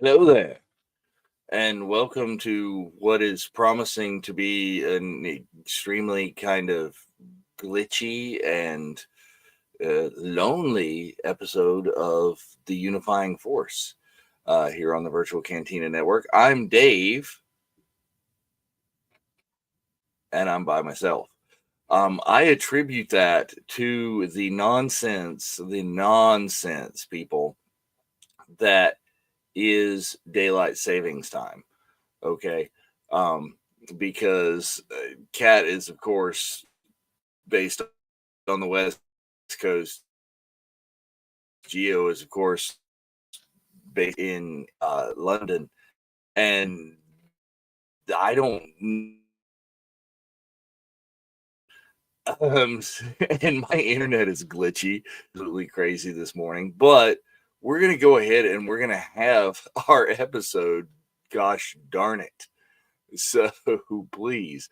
Hello there, and welcome to what is promising to be an extremely kind of glitchy and lonely episode of the Unifying Force here on the Virtual Cantina Network. I'm Dave, and I'm by myself. I attribute that to the nonsense, people, that is daylight savings time. Okay. Um, because Cat is, of course, based on the West Coast. Geo is, of course, based in London. And I don't. Um, and my internet is glitchy, absolutely crazy this morning. But we're going to go ahead and we're going to have our episode. Gosh darn it. So please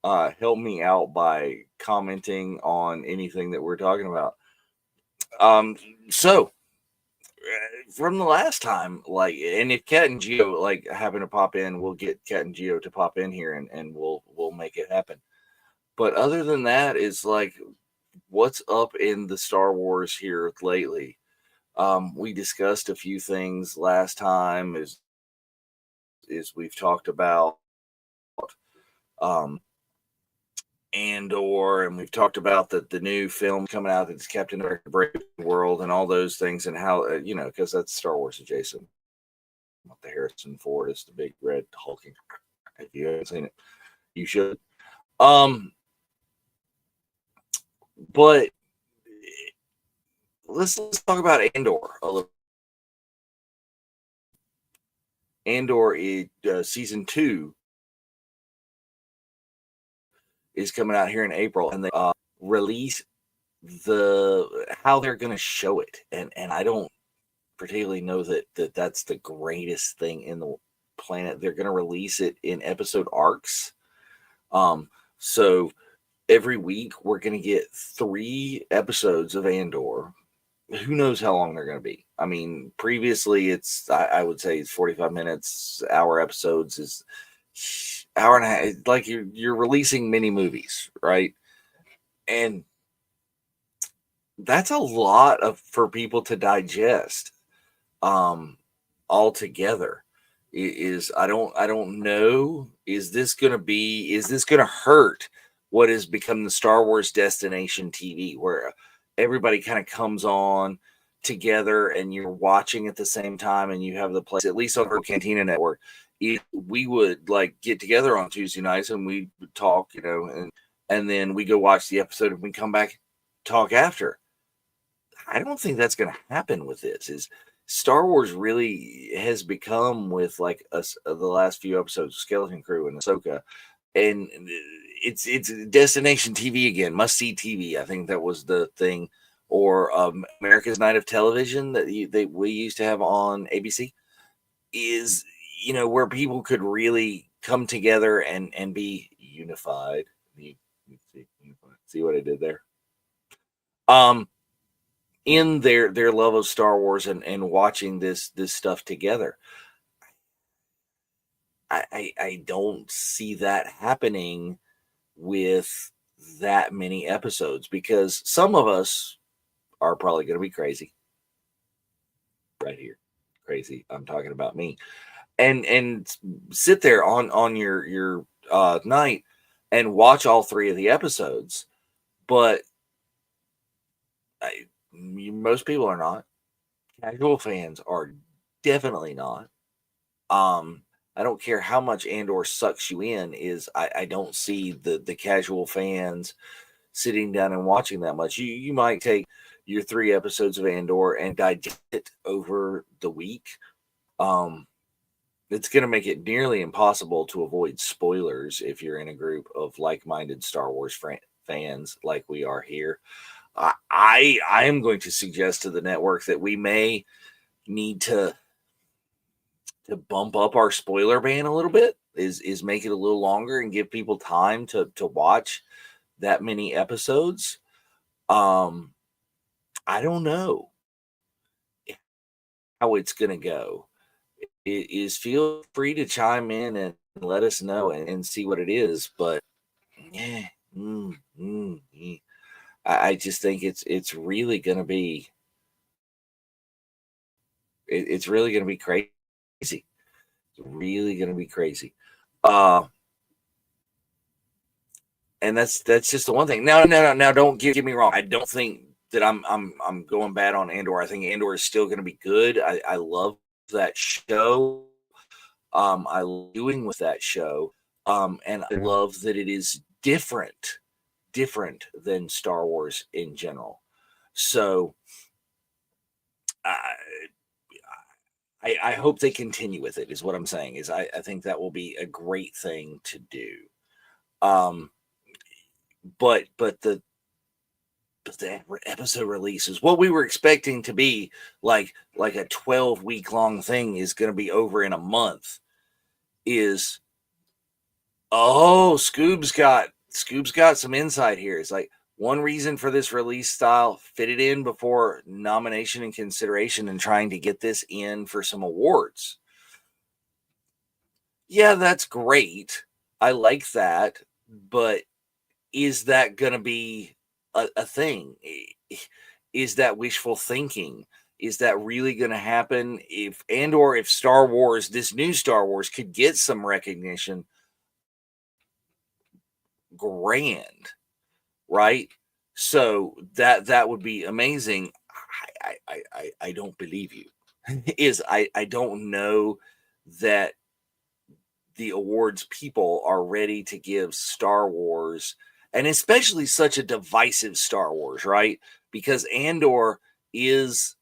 help me out by commenting on anything that we're talking about. So from the last time, like, and if Cat and Geo like happen to pop in, we'll get Cat and Geo to pop in here and we'll make it happen. But other than that, it's like, what's up in the Star Wars here lately? We discussed a few things last time, is we've talked about um Andor, and we've talked about the new film coming out that's Captain America: Brave New World, and all those things, and how because that's Star Wars adjacent. The Harrison Ford is the big red hulking. If you haven't seen it, you should. Um, but let's talk about Andor a little. Andor is season 2 is coming out here in April, and they release how they're going to show it, and I don't particularly know that's the greatest thing in the planet. They're going to release it in episode arcs. So every week we're going to get 3 episodes of Andor. Who knows how long they're going to be? I mean, previously I would say it's 45 minutes. Hour episodes is hour and a half. Like you're releasing mini movies, right? And that's a lot for people to digest. Altogether, is I don't know. Is this going to hurt what has become the Star Wars destination TV, where everybody kind of comes on together and you're watching at the same time, and you have the place, at least on our Cantina network, we would like get together on Tuesday nights and we would talk, and then we go watch the episode and we come back, talk after. I don't think that's going to happen with this. Is Star Wars really has become, with like us the last few episodes of Skeleton Crew and Ahsoka, and it's destination TV again, must see TV. I think that was the thing, or America's Night of Television that we used to have on ABC, is where people could really come together and be unified. See what I did there? In their love of Star Wars and watching this stuff together. I don't see that happening with that many episodes, because some of us are probably going to be crazy right here. Crazy. I'm talking about me. And sit there on your night and watch all three of the episodes. But most people are not. Casual fans are definitely not. I don't care how much Andor sucks you in. I don't see the casual fans sitting down and watching that much. You might take your 3 episodes of Andor and digest it over the week. It's going to make it nearly impossible to avoid spoilers if you're in a group of like-minded Star Wars fans like we are here. I am going to suggest to the network that we may need to bump up our spoiler ban a little bit, is make it a little longer and give people time to watch that many episodes. I don't know how it's going to go. Is feel free to chime in and let us know and see what it is. But yeah, I just think it's really going to be it's really going to be crazy. It's really going to be crazy. And that's just the one thing. Now, don't get me wrong. I don't think that I'm going bad on Andor. I think Andor is still going to be good. I love that show. I love doing with that show. And I love that it is different than Star Wars in general. So I hope they continue with it, is what I'm saying. Is I think that will be a great thing to do. But the episode releases, what we were expecting to be like a 12-week long thing, is going to be over in a month. Is Scoob's got some insight here. It's like, one reason for this release style, fit it in before nomination and consideration and trying to get this in for some awards. Yeah, that's great. I like that. But is that going to be a thing? Is that wishful thinking? Is that really going to happen? If Star Wars, this new Star Wars, could get some recognition, grand, right? So that would be amazing. I don't believe you. I don't know that the awards people are ready to give Star Wars, and especially such a divisive Star Wars, right? Because Andor is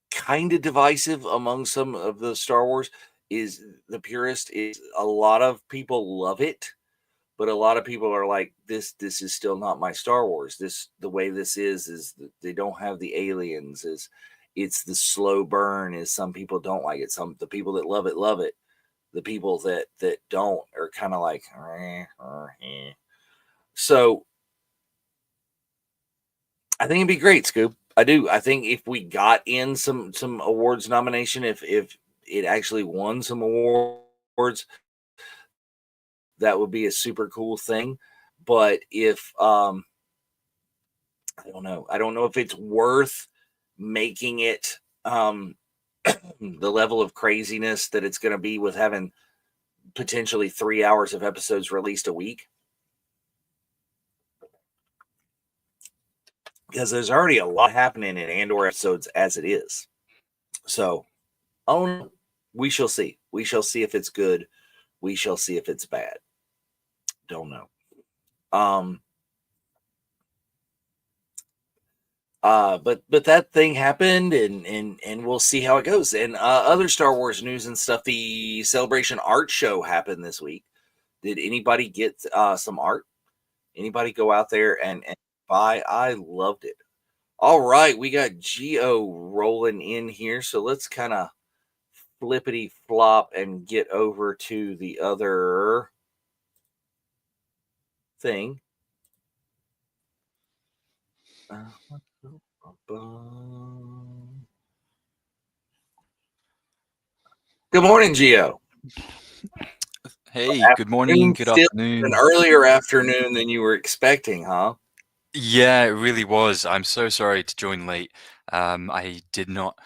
kind of divisive among some of the Star Wars. Is the purist, is a lot of people love it, but a lot of people are like, this is still not my Star Wars. The way this is they don't have the aliens, is it's the slow burn, is some people don't like it. The people that love it. The people that don't are kind of like, So I think it'd be great, Scoop. I do. I think if we got in some awards nomination, if it actually won some awards, that would be a super cool thing. But if I don't know if it's worth making it the level of craziness that it's going to be with having potentially 3 hours of episodes released a week. Because there's already a lot happening in Andor episodes as it is. So, we shall see. We shall see if it's good. We shall see if it's bad. Don't know. But that thing happened, and we'll see how it goes. And other Star Wars news and stuff. The Celebration Art Show happened this week. Did anybody get some art? Anybody go out there and buy? I loved it. All right, we got Geo rolling in here, so let's kind of flippity flop and get over to the other thing. Good morning, Geo. Hey, good morning, Afternoon, good still an afternoon. earlier afternoon than you were expecting, huh? Yeah, it really was. I'm so sorry to join late. I did not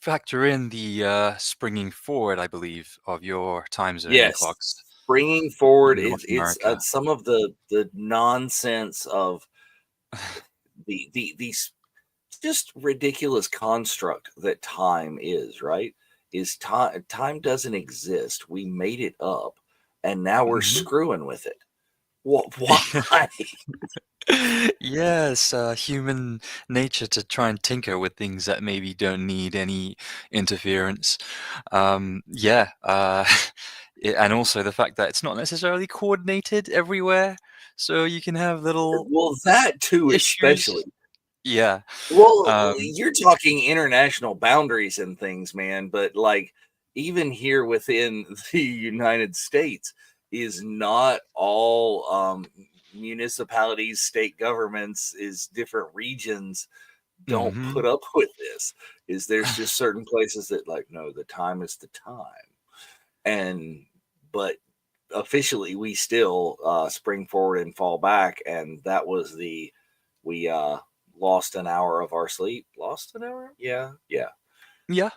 factor in the springing forward, I believe, of your time zone and Yes. clocks Bringing forward, in North it's America. some of the nonsense of these just ridiculous construct that time is, right? Is time doesn't exist. We made it up, and now we're Mhm. screwing with it. Why? Yes, human nature to try and tinker with things that maybe don't need any interference. Yeah, and also the fact that it's not necessarily coordinated everywhere, so you can have little Well, that too, issues. especially. Yeah. Well, Um, you're talking international boundaries and things, man, but like even here within the United States is not all municipalities, state governments, is different regions don't mhm. put up with this. Is there's just certain places that like no, the time is the time. And but officially we still spring forward and fall back, and that was the we lost an hour of our sleep. Lost an hour? Yeah. Yeah,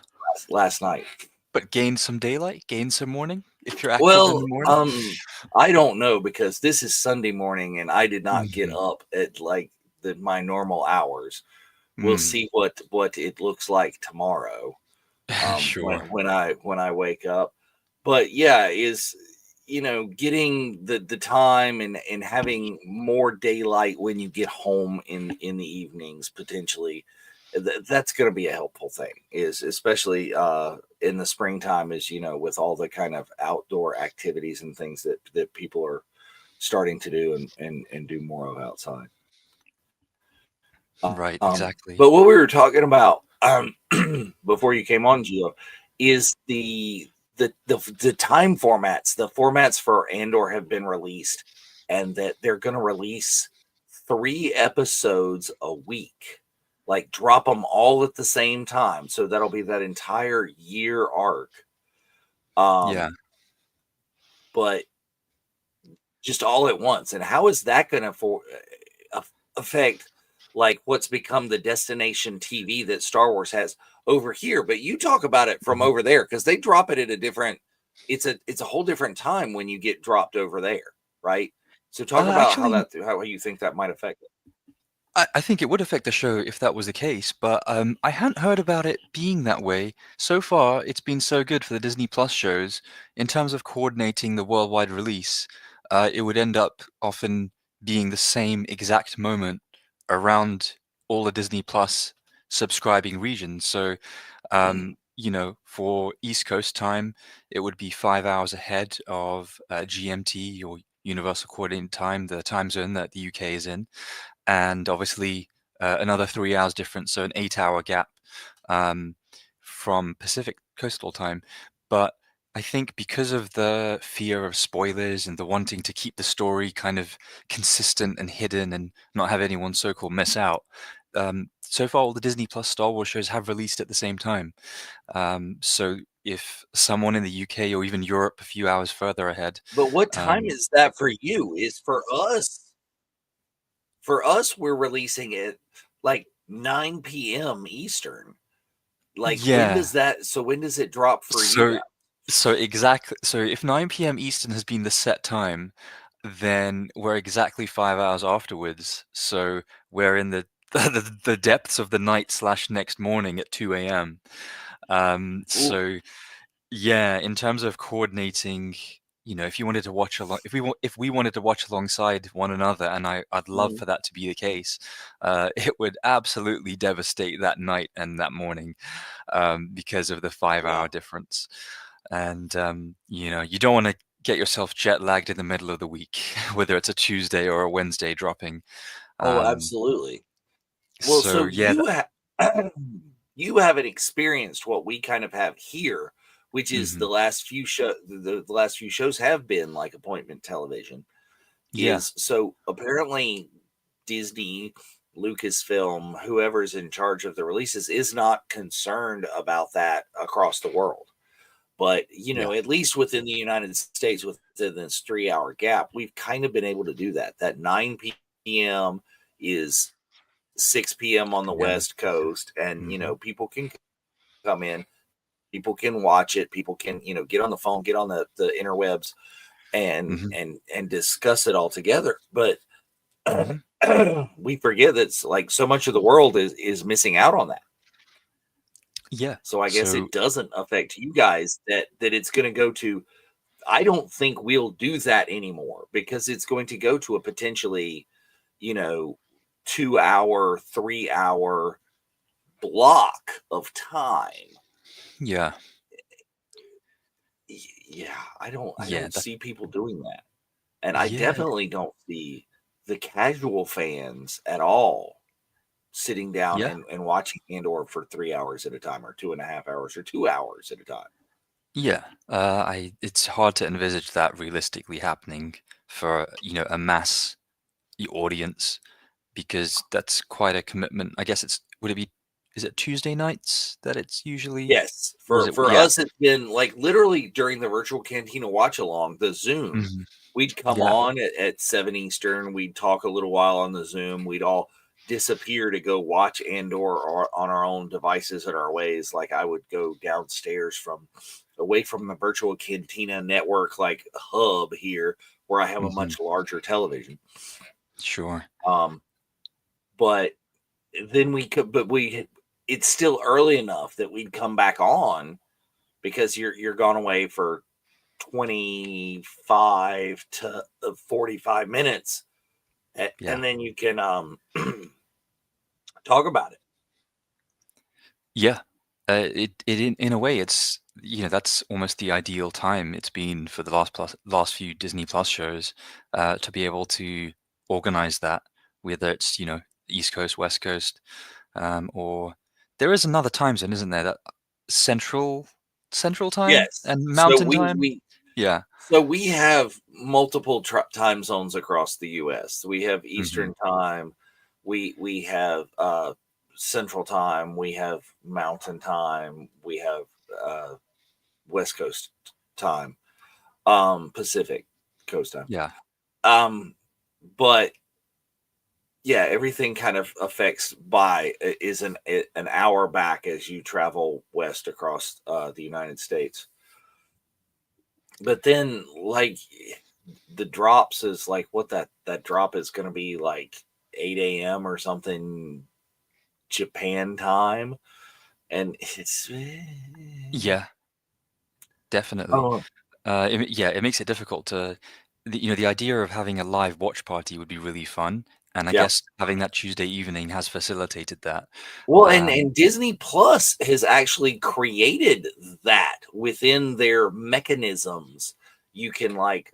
Last night. but gain some daylight, gain some morning if you're active in Well, the morning. I don't know because this is Sunday morning and I did not get Mhm. up at like my normal hours. We'll Mm. see what it looks like tomorrow. Sure. When I wake up. But yeah, is getting the time and having more daylight when you get home in the evenings potentially. That's going to be a helpful thing, is especially in the springtime, is with all the kind of outdoor activities and things that people are starting to do and do more of outside. Right, But exactly. what we were talking about before you came on, Gio, is the time formats. The formats for Andor have been released, and that they're going to release 3 episodes a week, like drop them all at the same time. So that'll be that entire year arc. Yeah. Um, but just all at once. And how is that going to affect like what's become the destination TV that Star Wars has over here? But you talk about it from Mhm. over there because they drop it at a different. It's a whole different time when you get dropped over there, right? So talk about Actually, how you think that might affect it. I think it would affect the show if that was the case, but I hadn't heard about it being that way. So far, it's been so good for the Disney Plus shows in terms of coordinating the worldwide release. It would end up often being the same exact moment around all the Disney Plus subscribing regions. So, Mm, for East Coast time, it would be 5 hours ahead of GMT or Universal Coordinated Time, the time zone that the UK is in, and obviously another 3 hours difference, so an 8 hour gap um, from Pacific coastal time. But I think because of the fear of spoilers and the wanting to keep the story kind of consistent and hidden and not have anyone so-called miss out, so far all the Disney Plus Star Wars shows have released at the same time. So if someone in the UK or even Europe a few hours further ahead, but what time um, is that for you? Is for us. For us, we're releasing it like 9 p.m. Eastern. Like when yeah. does that? So when does it drop for you So guys? so if 9 p.m. Eastern has been the set time, then we're exactly 5 hours afterwards. So we're in the the depths of the night slash next morning at 2 a.m. Ooh, So yeah, in terms of coordinating, if you wanted to watch if we wanted to watch alongside one another, and I'd love mm, for that to be the case, it would absolutely devastate that night and that morning because of the 5 hour yeah. difference. And you don't want to get yourself jet lagged in the middle of the week, whether it's a Tuesday or a Wednesday dropping. Oh, Um, absolutely. Well, so so yeah, you haven't experienced what we kind of have here, which is mhm. the last few shows have been like appointment television. Yeah, Is so apparently Disney, Lucasfilm, whoever's in charge of the releases is not concerned about that across the world. But Yeah. at least within the United States, within this 3 hour gap, we've kind of been able to do that. That 9 p.m. is 6 p.m. on the PM. West Coast, and Mhm. people can come in, people can watch it, people can get on the phone, get on the interwebs, and Mhm. and discuss it all together. But Mhm. we forget that like so much of the world is missing out on that. Yeah. So I guess So it doesn't affect you guys that it's going to go to. I don't think we'll do that anymore because it's going to go to a potentially, you know, 2 hour, 3 hour block of time. yeah. Yeah, I Yeah. don't That. see people doing that. And I Yeah. definitely don't see the casual fans at all sitting down Yeah. and watching Andor for 3 hours at a time, or 2.5 hours, or 2 hours at a time. Yeah. I. It's hard to envisage that realistically happening for a mass audience because that's quite a commitment. I guess it's would it be is it Tuesday nights that it's usually Yes, or is it for yeah. us, it's been like literally during the virtual Cantina watch along, the Zoom. Mhm. We'd come Yeah. on at 7 Eastern. We'd talk a little while on the Zoom. We'd all disappear to go watch Andor or on our own devices in our ways. Like I would go downstairs from away from the virtual Cantina network like hub here, where I have a Mhm. much larger television. Sure. Um, but then we could, but we it's still early enough that we'd come back on because you're gone away for 25 to 45 minutes, Yeah. and then you can talk about it. Yeah. It in a way it's that's almost the ideal time it's been for the last few Disney Plus shows to be able to organize that, whether it's East Coast, West Coast, or there is another time zone, isn't there? That central central time Yes. and So mountain we time. we Yeah. so we have multiple time zones across the US. We have Hmm. Eastern time, we have Central time, we have Mountain time, we have uh West Coast time, Pacific Coast time. Yeah. Um but yeah, everything kind of affects is an hour back as you travel west across the United States. But then like the drops is like what that drop is going to be like 8 a.m. or something Japan time, and it's Yeah. Definitely. oh Yeah, it makes it difficult to the idea of having a live watch party would be really fun, and I yeah. guess having that Tuesday evening has facilitated that. Well, and Um, Disney Plus has actually created that within their mechanisms. You can like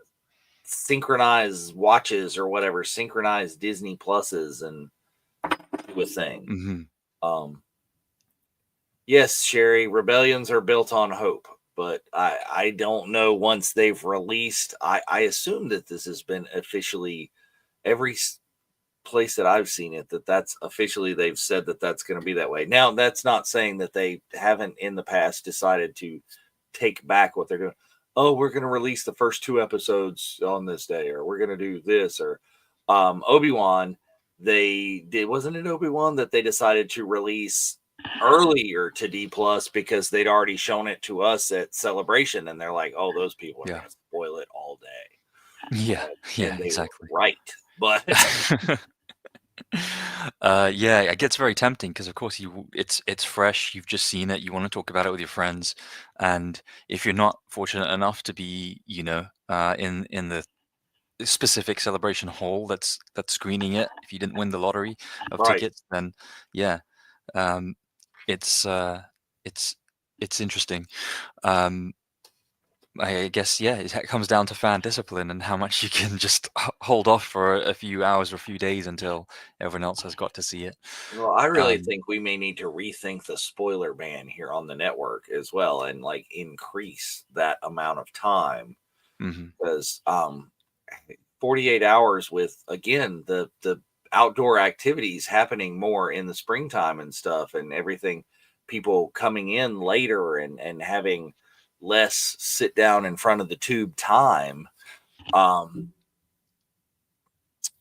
synchronize watches or whatever, synchronize Disney Pluses and do a thing. mhm, Um, yes, Sherry, rebellions are built on hope, but I don't know once they've released. I assume that this has been officially every place that I've seen it that that's officially they've said that that's going to be that way. Now, that's not saying that they haven't in the past decided to take back what they're going to. Oh, we're going to release the first two episodes on this day, or we're going to do this, or Obi-Wan. They did, wasn't it Obi-Wan that they decided to release earlier to D plus because they'd already shown it to us at Celebration, and they're like, oh, those people are yeah. going to spoil it all day, Yeah, and yeah, they were exactly. right, but Yeah, it gets very tempting because, of course, it's fresh. You've just seen it. You want to talk about it with your friends, and if you're not fortunate enough to be, in the specific celebration hall that's screening it, if you didn't win the lottery of right. tickets, then yeah, um, it's it's it's interesting. Um, I guess yeah, it comes down to fan discipline and how much you can just hold off for a few hours or a few days until everyone else has got to see it. Well, I really Um, think we may need to rethink the spoiler ban here on the network as well, and like increase that amount of time mhm, because 48 hours with again the outdoor activities happening more in the springtime and stuff and everything, people coming in later and having less sit down in front of the tube time, um,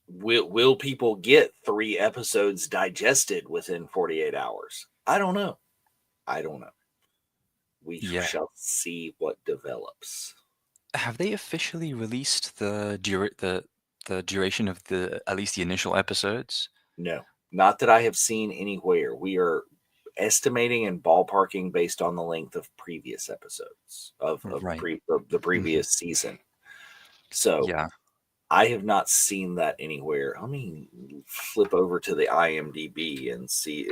will people get 3 episodes digested within 48 hours? I don't know. I don't know. We Yeah. shall see what develops. Have they officially released the duration of the at least the initial episodes? No, not that I have seen anywhere. We are estimating and ballparking based on the length of previous episodes Right. of the Hmm. previous season. So Yeah. I have not seen that anywhere. Let me flip over to the IMDb and see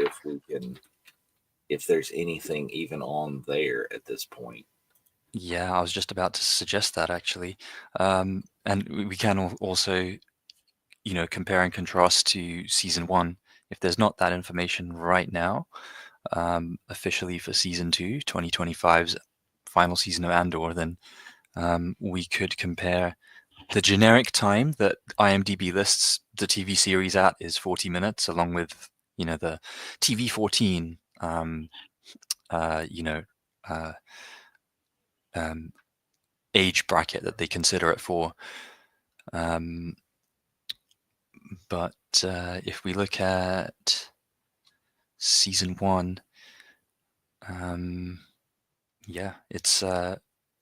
if there's anything even on there at this point. Yeah, I was just about to suggest that actually. And we can also, compare and contrast to season one. If there's not that information right now, officially for season two, 2025's final season of Andor, then we could compare the generic time that IMDb lists the TV series at is 40 minutes, along with, the TV 14, uh, you know, uh, um, age bracket that they consider it for. Um, but if we look at season one, um, yeah, it's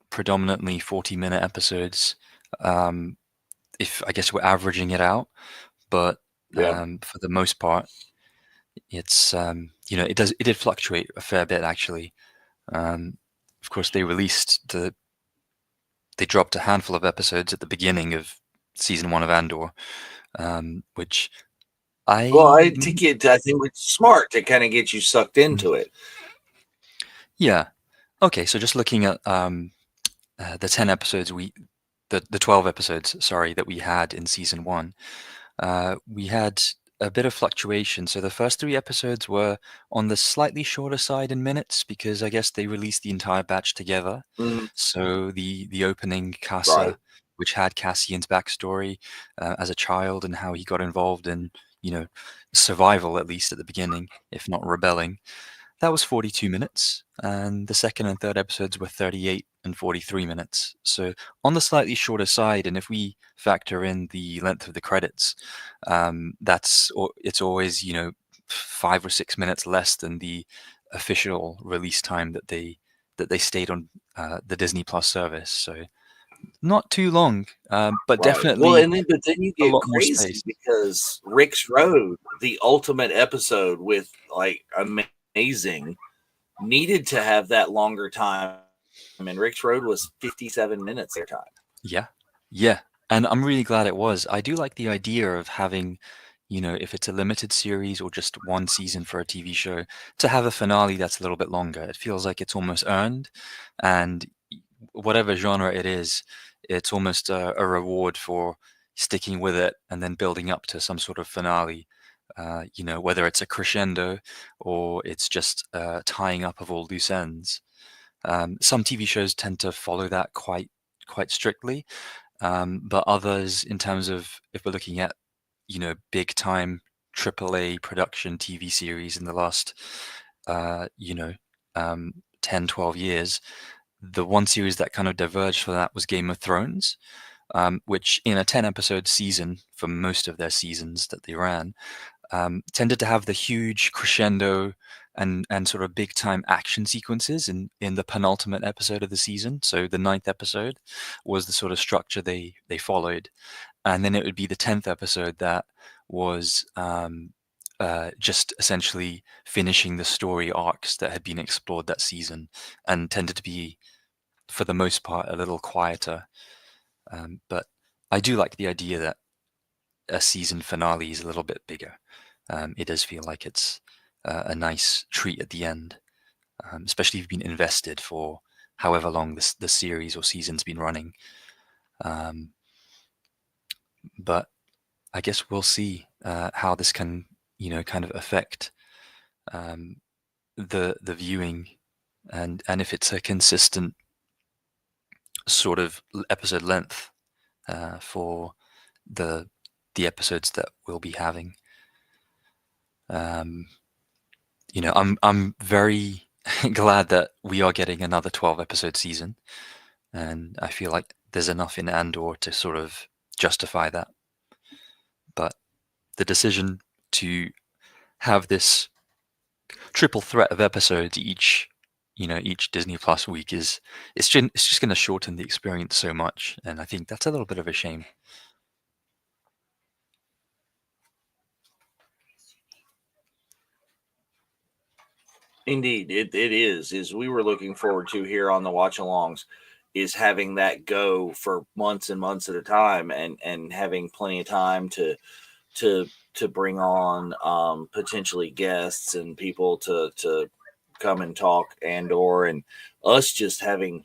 predominantly 40-minute episodes. Um, if I guess we're averaging it out, but Yeah. for the most part, it's it did fluctuate a fair bit actually. Um, of course, they dropped a handful of episodes at the beginning of season one of Andor, which Well, I I think it's smart to kind of get you sucked mm, into it. yeah. Okay, so just looking at the 10 episodes the 12 episodes, sorry, that we had in season one, we had a bit of fluctuation. So the first 3 episodes were on the slightly shorter side in minutes because I guess they released the entire batch together. Mhm. So the opening Right. Casa, which had Cassian's backstory as a child and how he got involved in, you know, survival at least at the beginning, if not rebelling. That was 42 minutes, and the second and third episodes were 38 and 43 minutes. So on the slightly shorter side, and if we factor in the length of the credits, it's always 5 or 6 minutes less than the official release time that they stayed on the Disney Plus service. So not too long, but Right. Well, definitely and then but then you a get lot more crazy space. because Rick's Road, the ultimate episode with like amazing, needed to have that longer time. And Rick's Road was 57 minutes their time. Yeah, yeah, and I'm really glad it was. I do like the idea of having, if it's a limited series or just one season for a TV show, to have a finale that's a little bit longer. It feels like it's almost earned, and whatever genre it is, it's almost a reward for sticking with it and then building up to some sort of finale. Whether it's a crescendo or it's just tying up of all loose ends. Some TV shows tend to follow that quite strictly, but others, in terms of if we're looking at big time AAA production TV series in the last uh, you know 10, 12 years, the one series that kind of diverged from that was Game of Thrones, which in a 10 episode season for most of their seasons that they ran tended to have the huge crescendo and sort of big time action sequences in the penultimate episode of the season. So the ninth episode was the sort of structure they followed, and then it would be the 10th episode that was just essentially finishing the story arcs that had been explored that season, and tended to be for the most part a little quieter. But I do like the idea that a season finale is a little bit bigger. It does feel like it's a nice treat at the end, especially if you've been invested for however long the series or season's been running. Um, but I guess we'll see how this can, kind of affect um, the viewing, and if it's a consistent sort of episode length for the the episodes that we'll be having. Um, I'm very glad that we are getting another 12-episode season, and I feel like there's enough in Andor to sort of justify that. But the decision to have this triple threat of episodes each Disney Plus week it's just going to shorten the experience so much, and I think that's a little bit of a shame. Indeed, it is we were looking forward to here on the watch alongs is having that go for months and months at a time, and having plenty of time to bring on potentially guests and people to come and talk, and us just having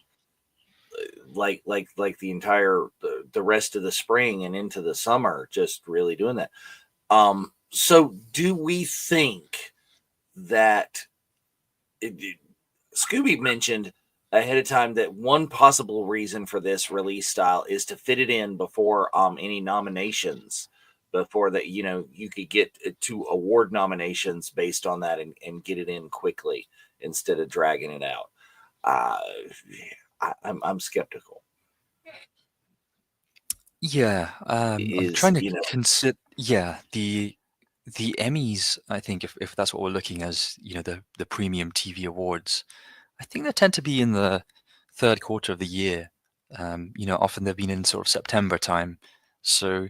like the entire the rest of the spring and into the summer just really doing that. So do we think that Scooby mentioned ahead of time that one possible reason for this release style is to fit it in before any nominations, before that you could get to award nominations based on that, and get it in quickly instead of dragging it out. uh I'm skeptical. Yeah, I'm Is trying to consider. Yeah, the Emmys. I think if that's what we're looking as, the premium TV awards, I think they tend to be in the third quarter of the year. Often they've been in sort of September time. So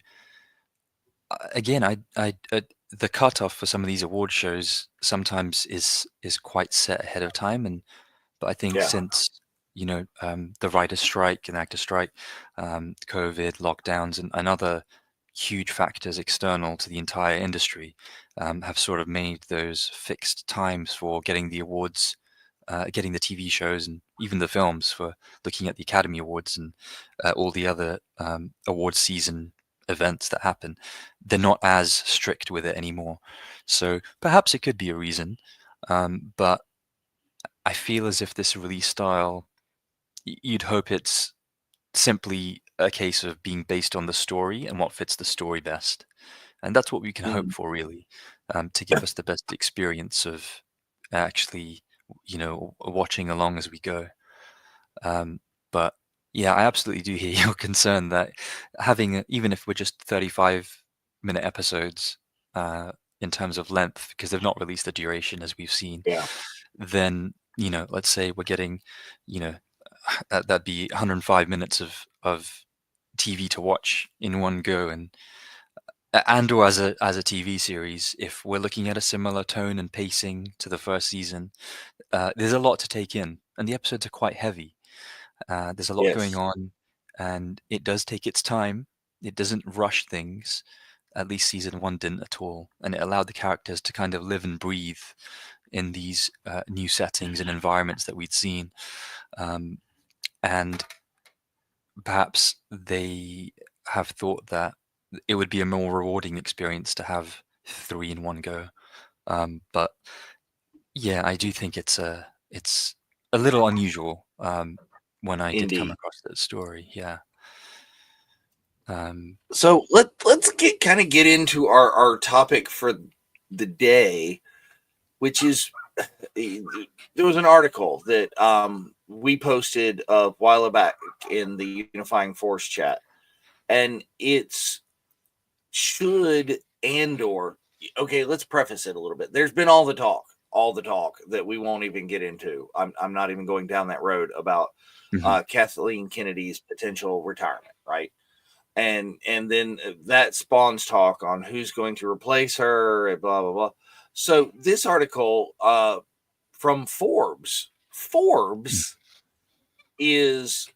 again, the cutoff for some of these award shows sometimes is quite set ahead of time, but I think Yeah. since the writer's strike and actor strike, COVID, lockdowns, and other huge factors external to the entire industry have sort of made those fixed times for getting the awards, getting the TV shows, and even the films for looking at the Academy Awards and all the other award season events that happen. They're not as strict with it anymore. So perhaps it could be a reason. But I feel as if this release style, you'd hope it's simply a case of being based on the story and what fits the story best. And that's what we can hope Mhm. for, really, to give us the best experience of actually, watching along as we go. But yeah, I absolutely do hear your concern that having, even if we're just 35-minute episodes in terms of length, because they've not released the duration as we've seen, Yeah. then, let's say we're getting, you know, that'd be 105 minutes of TV to watch in one go, and or as a TV series, if we're looking at a similar tone and pacing to the first season, there's a lot to take in, and the episodes are quite heavy. There's a lot going Yes. on, and it does take its time. It doesn't rush things. At least season one didn't at all, and it allowed the characters to kind of live and breathe in these new settings and environments that we'd seen. Um, and perhaps they have thought that it would be a more rewarding experience to have three in one go. But yeah, I do think it's a little unusual when I did come Indeed. across that story. Yeah. Um, So let's get into our topic for the day, which is there was an article that we posted a while back in the Unifying Force chat, and it's should Andor. Okay, let's preface it a little bit. There's been all the talk that we won't even get into. I'm not even going down that road about mhm, Kathleen Kennedy's potential retirement, right? And then that spawns talk on who's going to replace her, and blah blah blah. So this article from mm, Forbes is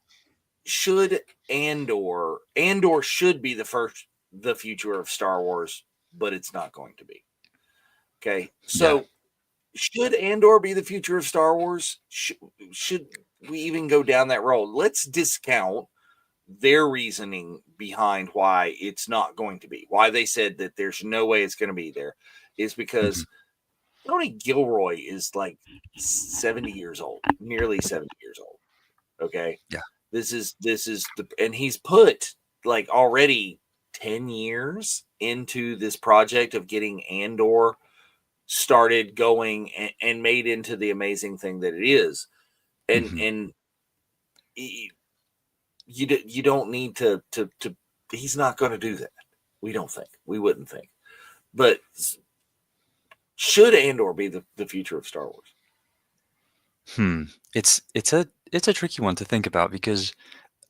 should Andor should be the future of Star Wars, but it's not going to be. Okay, yeah. so should Andor be the future of Star Wars? Should we even go down that road? Let's discount their reasoning behind why it's not going to be, why they said that there's no way it's going to be there, is Mhm, because Tony Gilroy is like 70 years old, nearly 70 years old. Okay. yeah. This is and he's put like already 10 years into this project of getting Andor started going and made into the amazing thing that it is. Mhm. And you don't need to he's not going to do that. We don't think. We wouldn't think. But should Andor be the future of Star Wars? Hmm. It's a tricky one to think about because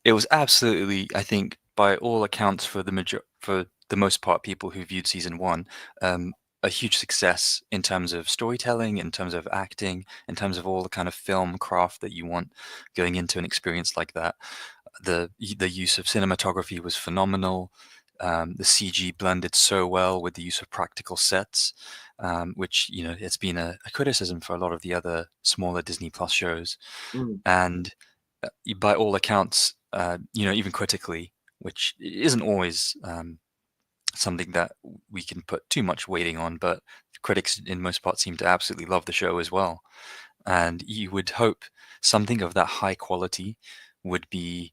it was absolutely, I think, by all accounts, for the most part, people who viewed season one, um, a huge success in terms of storytelling, in terms of acting, in terms of all the kind of film craft that you want going into an experience like that. The use of cinematography was phenomenal. The CG blended so well with the use of practical sets, which it's been a criticism for a lot of the other smaller Disney Plus shows. Mm, And by all accounts, even critically, which isn't always something that we can put too much weighting on, but critics in most parts seem to absolutely love the show as well. And you would hope something of that high quality would be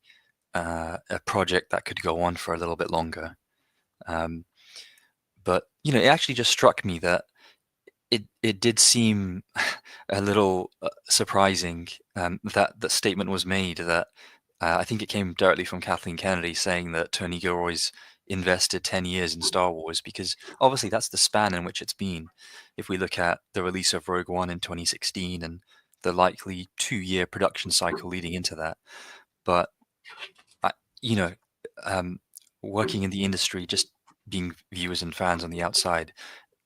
a project that could go on for a little bit longer. Um, but it actually just struck me that it did seem a little surprising that that statement was made. That I think it came directly from Kathleen Kennedy saying that Tony Gilroy's invested 10 years in Star Wars, because obviously that's the span in which it's been. If we look at the release of Rogue One in 2016 and the likely 2-year production cycle leading into that. But I, you know, um, working in the industry, just being viewers and fans on the outside,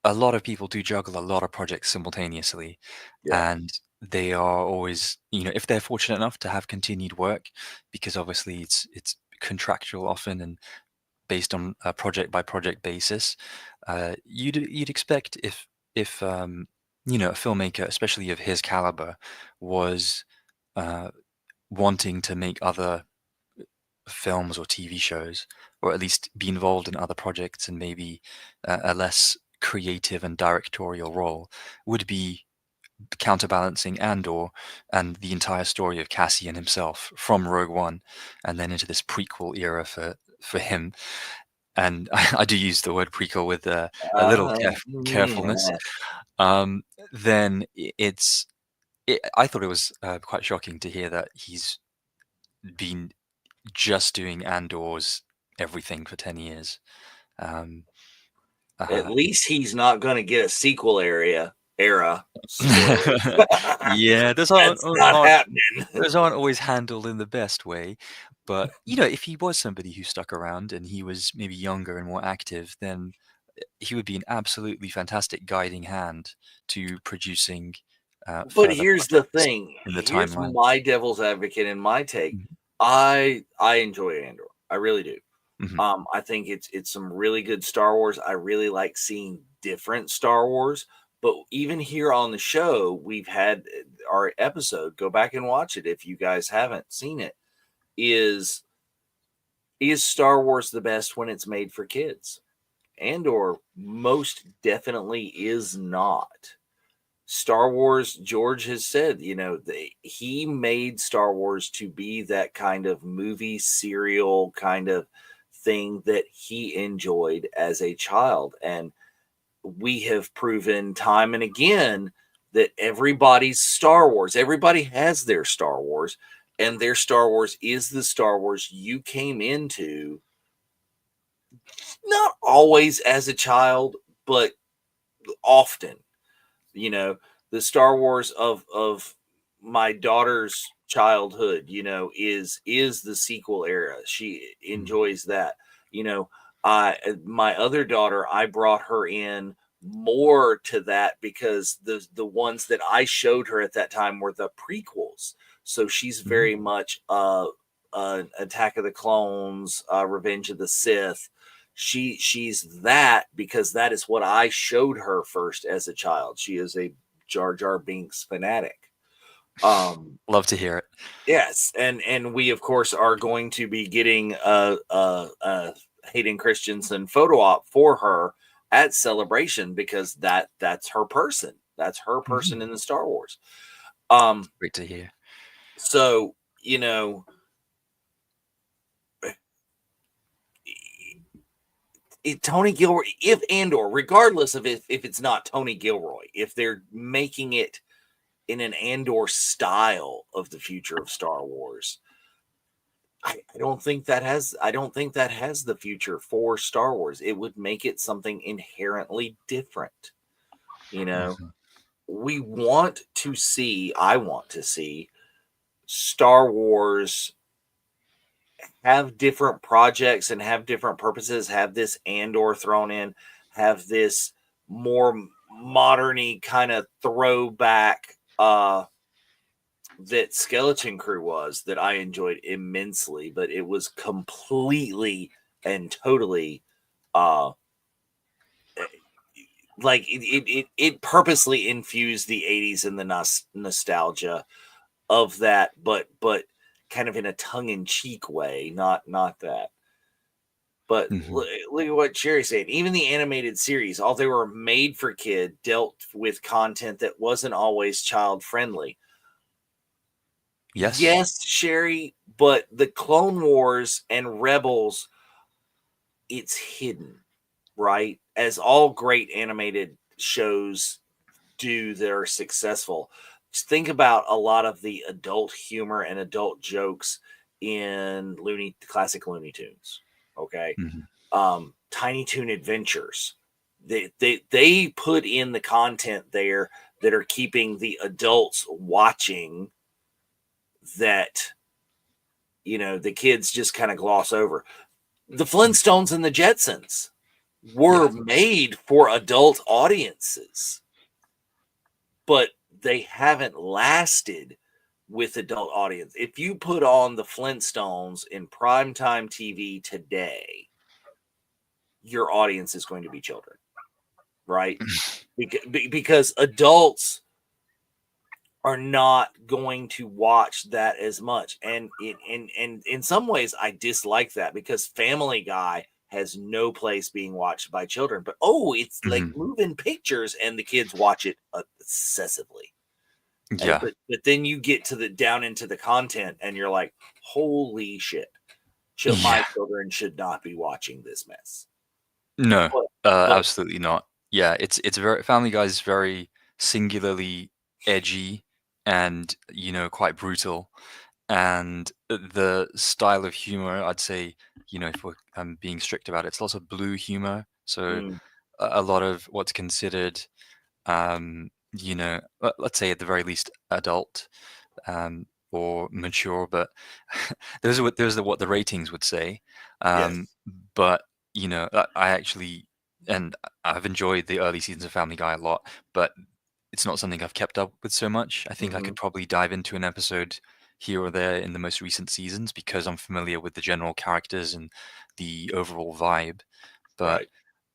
a lot of people do juggle a lot of projects simultaneously, yeah. and they are always, if they're fortunate enough to have continued work, because obviously it's contractual often and based on a project by project basis. You'd expect if a filmmaker, especially of his caliber, was uh, wanting to make other films or TV shows, or at least be involved in other projects and maybe a less creative and directorial role, would be counterbalancing and the entire story of Cassian himself from Rogue One, and then into this prequel era for him. And I do use the word prequel with a little carefulness. Yeah. Um, then I thought it was quite shocking to hear that he's been just doing Andor's everything for 10 years. Um, At uh, least he's not going to get a sequel era. Spoilers. yeah, That's not happening. those aren't always handled in the best way. But, if he was somebody who stuck around and he was maybe younger and more active, then he would be an absolutely fantastic guiding hand to producing But further here's the projects thing. in the Here's timeline. my devil's advocate and my take. Mhm. I enjoy Andor. I really do. Mhm. I think it's some really good Star Wars. I really like seeing different Star Wars. But even here on the show, we've had our episode. Go back and watch it if you guys haven't seen it. Is is Star Wars the best when it's made for kids? Andor most definitely is not. Star Wars, George has said, he made Star Wars to be that kind of movie serial kind of thing that he enjoyed as a child. And we have proven time and again that everybody's Star Wars, everybody has their Star Wars, and their Star Wars is the Star Wars you came into, not always as a child, but often. you know the Star Wars of my daughter's childhood, is the sequel era. She Mhm. enjoys that. you know I My other daughter, I brought her in more to that because the ones that I showed her at that time were the prequels. So she's Mhm. very much Attack of the Clones, Revenge of the Sith. She's that because that is what I showed her first as a child. She is a Jar Jar Binks fanatic. Love to hear it. Yes, and we of course are going to be getting a Hayden Christensen photo op for her at Celebration because that's her person. That's her Mhm. person in the Star Wars. Um, Great to hear. so Tony Gilroy, if Andor, regardless of if it's not Tony Gilroy, if they're making it in an Andor style of the future of Star Wars, I don't think that has the future for Star Wars. It would make it something inherently different. You know, Mhm. I want to see Star Wars have different projects and have different purposes, have this Andor thrown in, have this more moderny kind of throwback that Skeleton Crew was, that I enjoyed immensely, but it was completely and totally uh like it purposely infused the 80s and the nostalgia of that, but kind of in a tongue-in-cheek way, not that. But Mhm. look at what Sherry's saying. Even the animated series, although they were made for kid, dealt with content that wasn't always child friendly. Yes. Yes, Sherry, but the Clone Wars and Rebels, it's hidden, right? As all great animated shows do that are successful. Just think about a lot of the adult humor and adult jokes in classic Looney Tunes. Okay. Mhm. Tiny Toon Adventures. They put in the content there that are keeping the adults watching, that the kids just kind of gloss over. The Flintstones and the Jetsons Yeah. were made for adult audiences, but they haven't lasted with adult audience. If you put on the Flintstones in primetime TV today, your audience is going to be children, right? Because adults are not going to watch that as much. And in some ways, I dislike that, because Family Guy has no place being watched by children. But it's like Mhm. moving pictures, and the kids watch it excessively. Yeah. But then you get to the down into the content, and you're like, holy shit, my Yeah. children should not be watching this mess. No, But but absolutely not. Yeah, it's very Family Guy is very singularly edgy and, quite brutal. And the style of humor, I'd say, if we're being strict about it, it's lots of blue humor. So mm, a lot of what's considered, let's say at the very least, adult or mature, but those are what the ratings would say. Um, yes, but I actually, and I've enjoyed the early seasons of Family Guy a lot, but it's not something I've kept up with so much. I think I hmm, could probably dive into an episode here or there in the most recent seasons because I'm familiar with the general characters and the overall vibe. But right,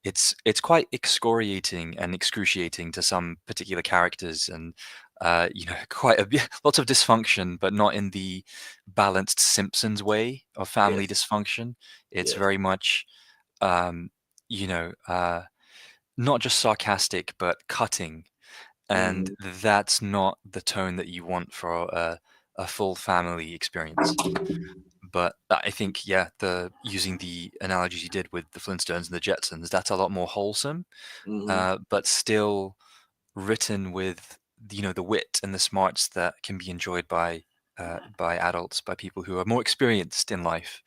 it's quite excoriating and excruciating to some particular characters, and quite lots of dysfunction, but not in the balanced Simpsons way of family yes, dysfunction. It's yes, very much um, you know not just sarcastic but cutting, and hmm, that's not the tone that you want for a full family experience. But I think, yeah, the using the analogies you did with the Flintstones and the Jetsons, that's a lot more wholesome, hmm, but still written with the wit and the smarts that can be enjoyed by adults, by people who are more experienced in life,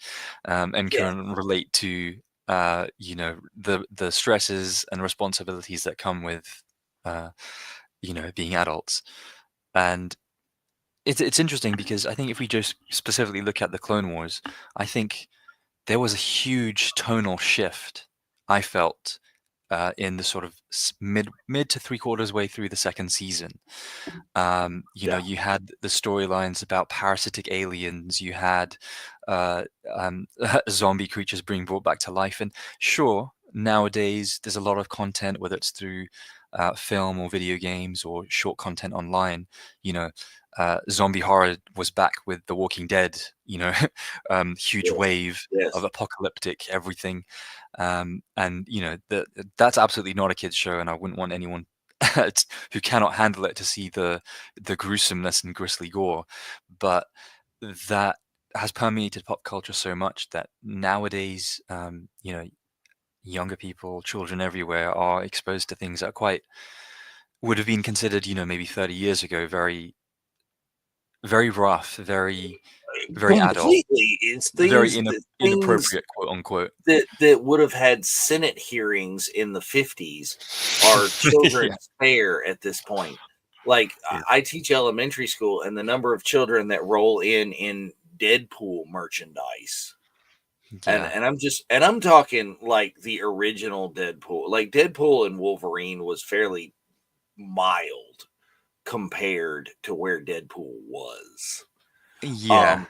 and yes, can relate to the stresses and responsibilities that come with uh, being adults. And it's interesting because I think if we just specifically look at the Clone Wars, I think there was a huge tonal shift I felt in the sort of mid to three quarters way through the second season. yeah, You had the storylines about parasitic aliens, you had uh, zombie creatures being brought back to life, and sure, nowadays there's a lot of content, whether it's through film or video games or short content online. You know, zombie horror was back with The Walking Dead. Huge yes, wave of yes, apocalyptic everything, and that's absolutely not a kids show, and I wouldn't want anyone who cannot handle it to see the gruesomeness and grisly gore. But that has permeated pop culture so much that nowadays, younger people, children everywhere are exposed to things that quite would have been considered, maybe 30 years ago, very, very rough, very, very adult, Completely. It's very things inappropriate, quote unquote. that would have had Senate hearings in the 50s are Yeah, children's fare at this point. Like yeah, I teach elementary school, and the number of children that roll in Deadpool merchandise, yeah, and I'm talking like the original Deadpool. Like Deadpool and Wolverine was fairly mild compared to where Deadpool was. yeah. Um,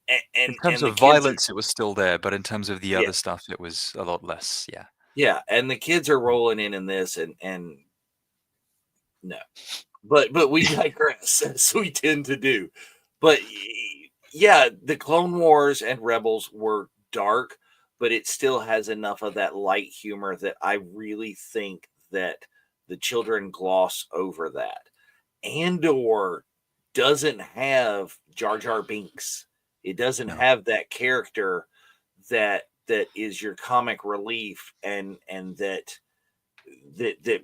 and In and, terms and the of kids are violence, it was still there, but in terms of the yeah other stuff, it was a lot less. Yeah. yeah, and the kids are rolling in this, and no, but we digress as we tend to do. But yeah, the Clone Wars and Rebels were dark, but it still has enough of that light humor that I really think that the children gloss over that. Andor doesn't have Jar Jar Binks. It doesn't No. have that character that is your comic relief, and that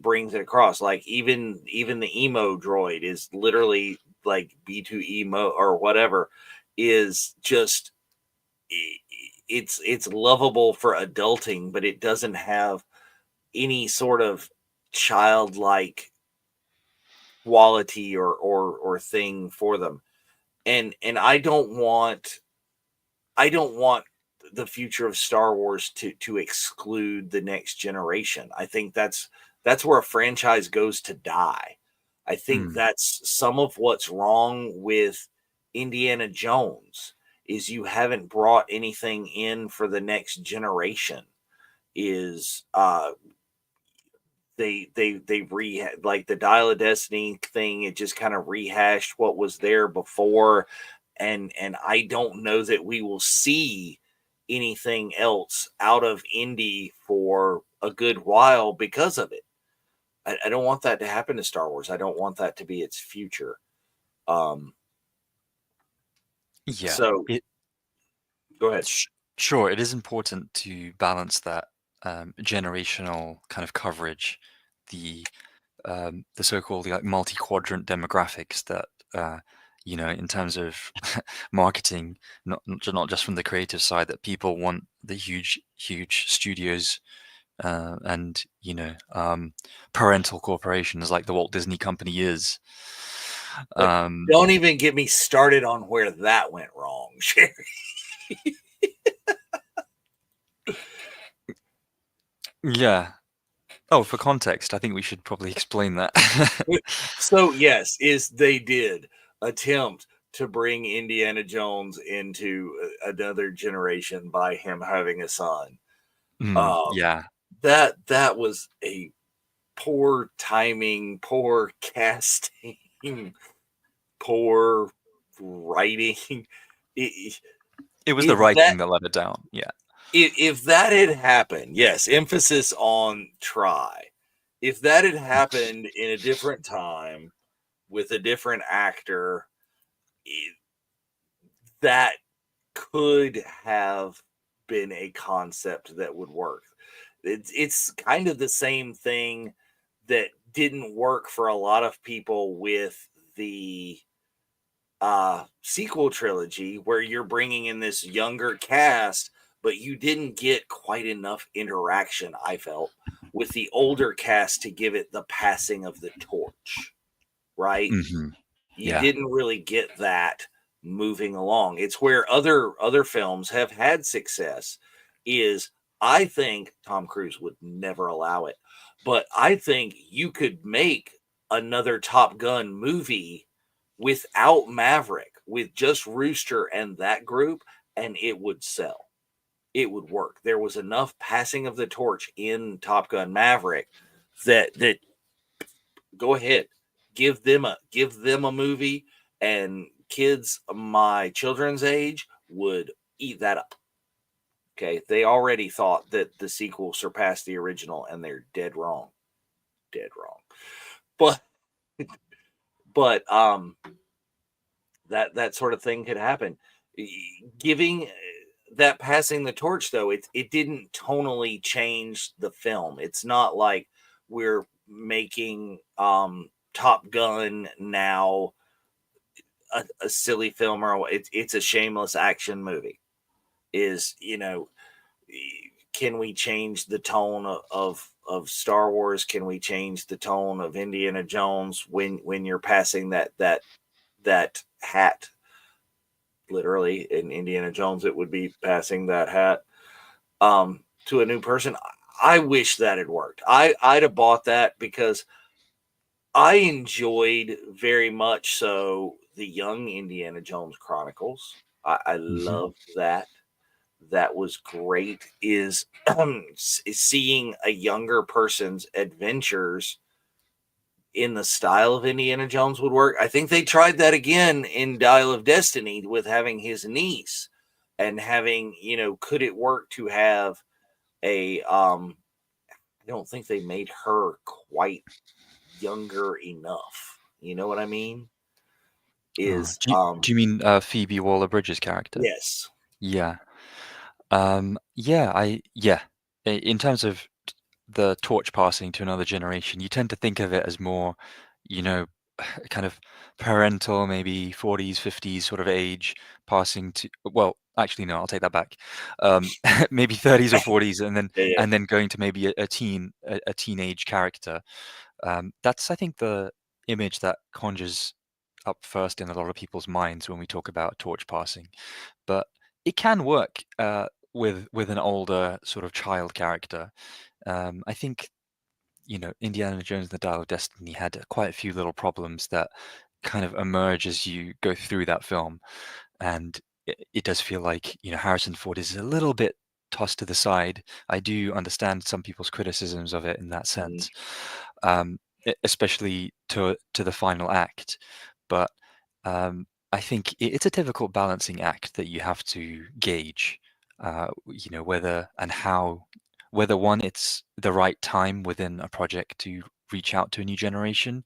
brings it across. Like even the emo droid is literally like B2 emo or whatever, is just it's lovable for adulting, but it doesn't have any sort of childlike quality or thing for them. And I don't want the future of Star Wars to exclude the next generation. I think that's where a franchise goes to die. I think Mm, that's some of what's wrong with Indiana Jones is you haven't brought anything in for the next generation. Is they like the Dial of Destiny thing, it just kind of rehashed what was there before, and I don't know that we will see anything else out of Indy for a good while because of it. I don't want that to happen to Star Wars. I don't want that to be its future. Um, yeah. so It go ahead. sh- sure, it is important to balance that generational kind of coverage, the so-called like multi-quadrant demographics that in terms of marketing, not just from the creative side, that people want the huge studios and parental corporations like the Walt Disney Company is. But Um, don't even get me started on where that went wrong, Sherry. yeah. Oh, for context, I think we should probably explain that. So yes, is they did attempt to bring Indiana Jones into another generation by him having a son. Um, Yeah. that was a poor timing, poor casting, poor writing. I- It was the If that writing that let it down. Yeah. if that had happened, yes, emphasis on try. If that had happened in a different time with a different actor, i- that could have been a concept that would work. It's kind of the same thing that didn't work for a lot of people with the sequel trilogy, where you're bringing in this younger cast, but you didn't get quite enough interaction, I felt, with the older cast to give it the passing of the torch, right? hmm You Yeah. didn't really get that moving along. It's where other films have had success. Is I think Tom Cruise would never allow it, but I think you could make another Top Gun movie without Maverick, with just Rooster and that group, and it would sell. It would work. There was enough passing of the torch in Top Gun Maverick that go ahead, give them a movie, and kids my children's age would eat that up. Okay, they already thought that the sequel surpassed the original, and they're dead wrong. But but that sort of thing could happen. Giving that passing the torch though, it didn't tonally change the film. It's not like we're making Top Gun now a silly film, or it's a shameless action movie. Is, can we change the tone of Star Wars? Can we change the tone of Indiana Jones when you're passing that hat? Literally, in Indiana Jones, it would be passing that hat to a new person. I wish that had worked. I'd have bought that because I enjoyed very much so the young Indiana Jones Chronicles. I Hmm. loved that. That was great. Is seeing a younger person's adventures in the style of Indiana Jones would work. I think they tried that again in Dial of Destiny with having his niece and having, could it work to have a I don't think they made her quite younger enough. You know what I mean? Is Do you mean Phoebe Waller-Bridge's character? yes. Yeah. Yeah. In terms of the torch passing to another generation, you tend to think of it as more, you know, kind of parental, maybe 40s, 50s sort of age, passing to, well, actually, no, I'll take that back. Maybe 30s or 40s, Yeah, yeah. and then going to maybe a teenage character. That's, I think, the image that conjures up first in a lot of people's minds when we talk about torch passing. But it can work with an older sort of child character. I think, Indiana Jones and the Dial of Destiny had quite a few little problems that kind of emerge as you go through that film, and it does feel like, Harrison Ford is a little bit tossed to the side. I do understand some people's criticisms of it in that Mm, sense, especially to the final act. But I think it's a difficult balancing act that you have to gauge, whether and how, whether one, it's the right time within a project to reach out to a new generation,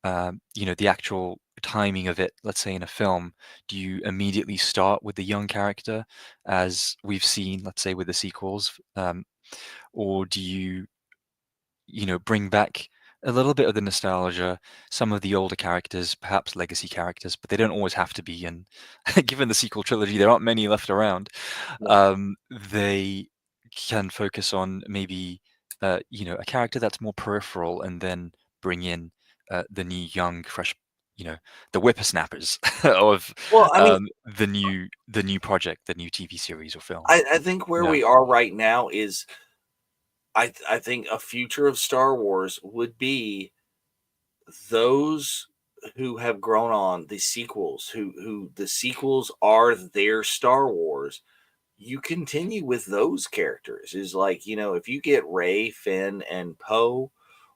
the actual timing of it. Let's say in a film, do you immediately start with the young character, as we've seen, let's say with the sequels, or do you, bring back a little bit of the nostalgia, some of the older characters, perhaps legacy characters, but they don't always have to be. And given the sequel trilogy, there aren't many left around. no. They can focus on maybe, a character that's more peripheral, and then bring in the new, young, fresh, you know, the whippersnappers of Well, I mean, the new project, the new TV series or film. I think where Yeah. we are right now is I think a future of Star Wars would be those who have grown on the sequels, who the sequels are their Star Wars. You continue with those characters. Is like, if you get Ray, Finn, and Poe,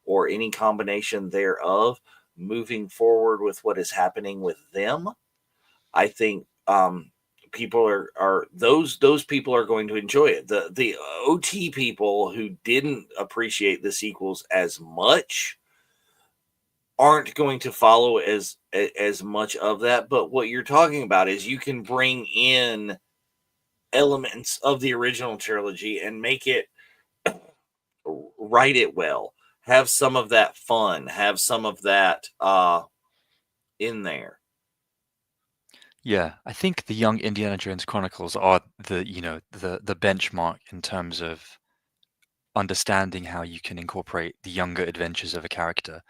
or any combination thereof, moving forward with what is happening with them, I think people are those people are going to enjoy it. The OT people who didn't appreciate the sequels as much aren't going to follow as much of that. But what you're talking about is you can bring in elements of the original trilogy and make it, write it well, have some of that fun, have some of that in there. Yeah, I think the Young Indiana Jones Chronicles are the benchmark in terms of understanding how you can incorporate the younger adventures of a character.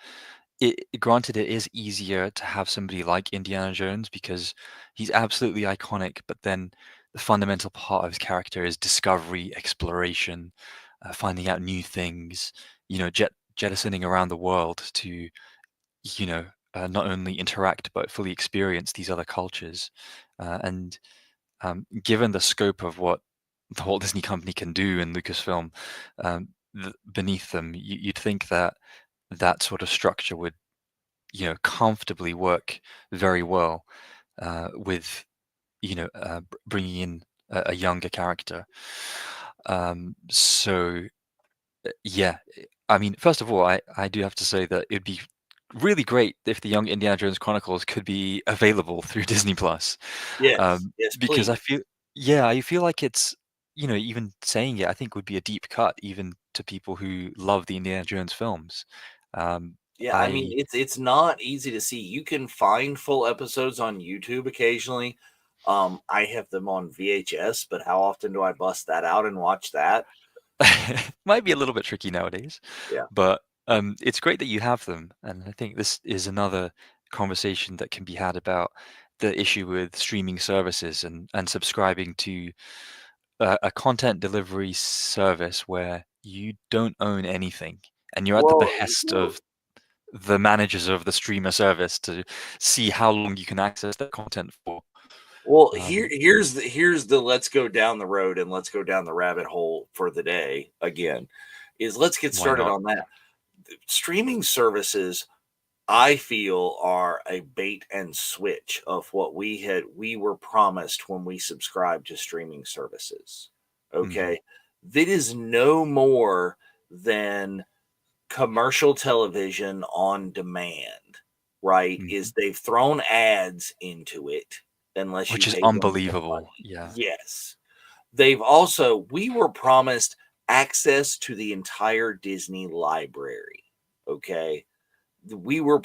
Granted, it is easier to have somebody like Indiana Jones because he's absolutely iconic, but then the fundamental part of his character is discovery, exploration, finding out new things, jettisoning around the world to, not only interact but fully experience these other cultures. And given the scope of what the Walt Disney Company can do in Lucasfilm, beneath them, you'd think that that sort of structure would, comfortably work very well with, bringing in a younger character. So yeah, I mean, first of all, I do have to say that it'd be really great if the Young Indiana Jones Chronicles could be available through Disney Plus, Yes, yes, because I please. feel. Yeah, I feel like it's, even saying it, I think would be a deep cut even to people who love the Indiana Jones films. Um, Yeah, I mean, I it's not easy to see. You can find full episodes on YouTube occasionally. I have them on VHS, but how often do I bust that out and watch that? might be a little bit tricky nowadays, Yeah. but it's great that you have them, and I think this is another conversation that can be had about the issue with streaming services and subscribing to a content delivery service where you don't own anything and you're at the Well, behest well, of the managers of the streamer service to see how long you can access that content for. well, Um, here's the let's go down the road and let's go down the rabbit hole for the day again. Is let's get why started not? on that. Streaming services I feel are a bait and switch of what we were promised when we subscribed to streaming services. Hmm. Okay. That is no more than commercial television on demand, right? Hmm. Is they've thrown ads into it unless you Which is pay them more unbelievable. money. Yeah. Yes. They've also we were promised access to the entire Disney library. Okay, we were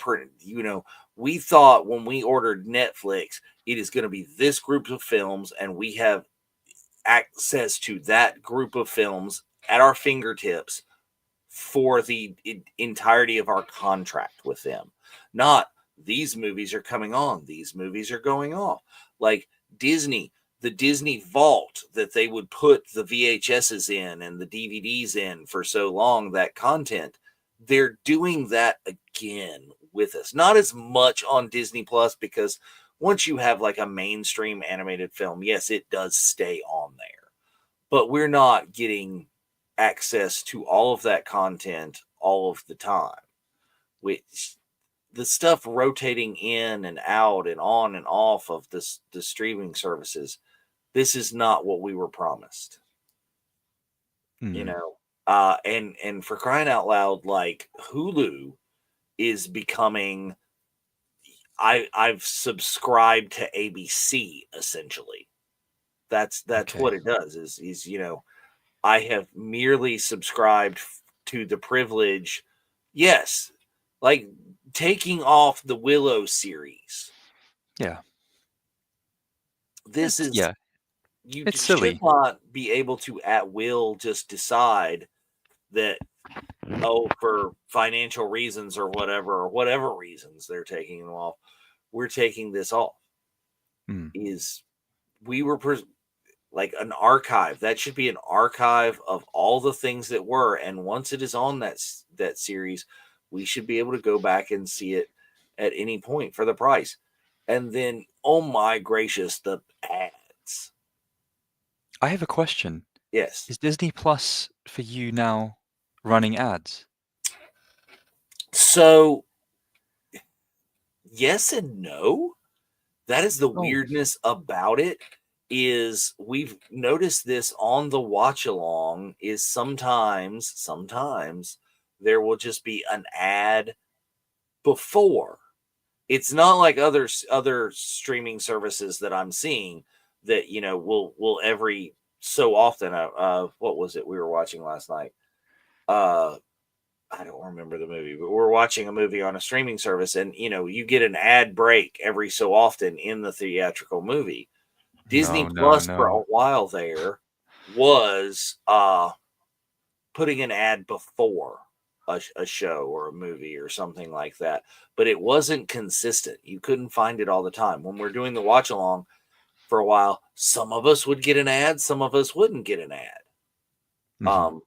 we thought when we ordered Netflix it is going to be this group of films and we have access to that group of films at our fingertips for the entirety of our contract with them, not these movies are coming on, these movies are going off. Like Disney, the Disney vault that they would put the VHSs in and the DVDs in for so long, that content, they're doing that again with us. Not as much on Disney Plus because once you have like a mainstream animated film, yes, it does stay on there, but we're not getting access to all of that content all of the time. Which the stuff rotating in and out and on and off of the streaming services, this is not what we were promised, you Hmm. know. And for crying out loud, like Hulu is becoming I've subscribed to ABC essentially. That's Okay. what it does is I have merely subscribed to the privilege. Yes, like taking off the Willow series. Yeah. This It's is yeah. you It's should silly. not be able to at will just decide that, oh, for financial reasons or whatever reasons they're taking them off, we're taking this off. Hmm. Is we were like an archive. That should be an archive of all the things that were. And once it is on that series, we should be able to go back and see it at any point for the price. And then, oh my gracious, the ads. I have a question. Yes. Is Disney Plus for you now running ads? So yes and no. That is the Oh, weirdness about it. Is we've noticed this on the watch along is sometimes there will just be an ad before. It's not like other streaming services that I'm seeing that will every so often. What was it we were watching last night? Uh, I don't remember the movie, but we're watching a movie on a streaming service, and you get an ad break every so often in the theatrical movie. Disney no, no, Plus for a no. while there was putting an ad before a show or a movie or something like that, but it wasn't consistent. You couldn't find it all the time. When we're doing the watch along for a while, some of us would get an ad, some of us wouldn't get an ad. Hmm. Um,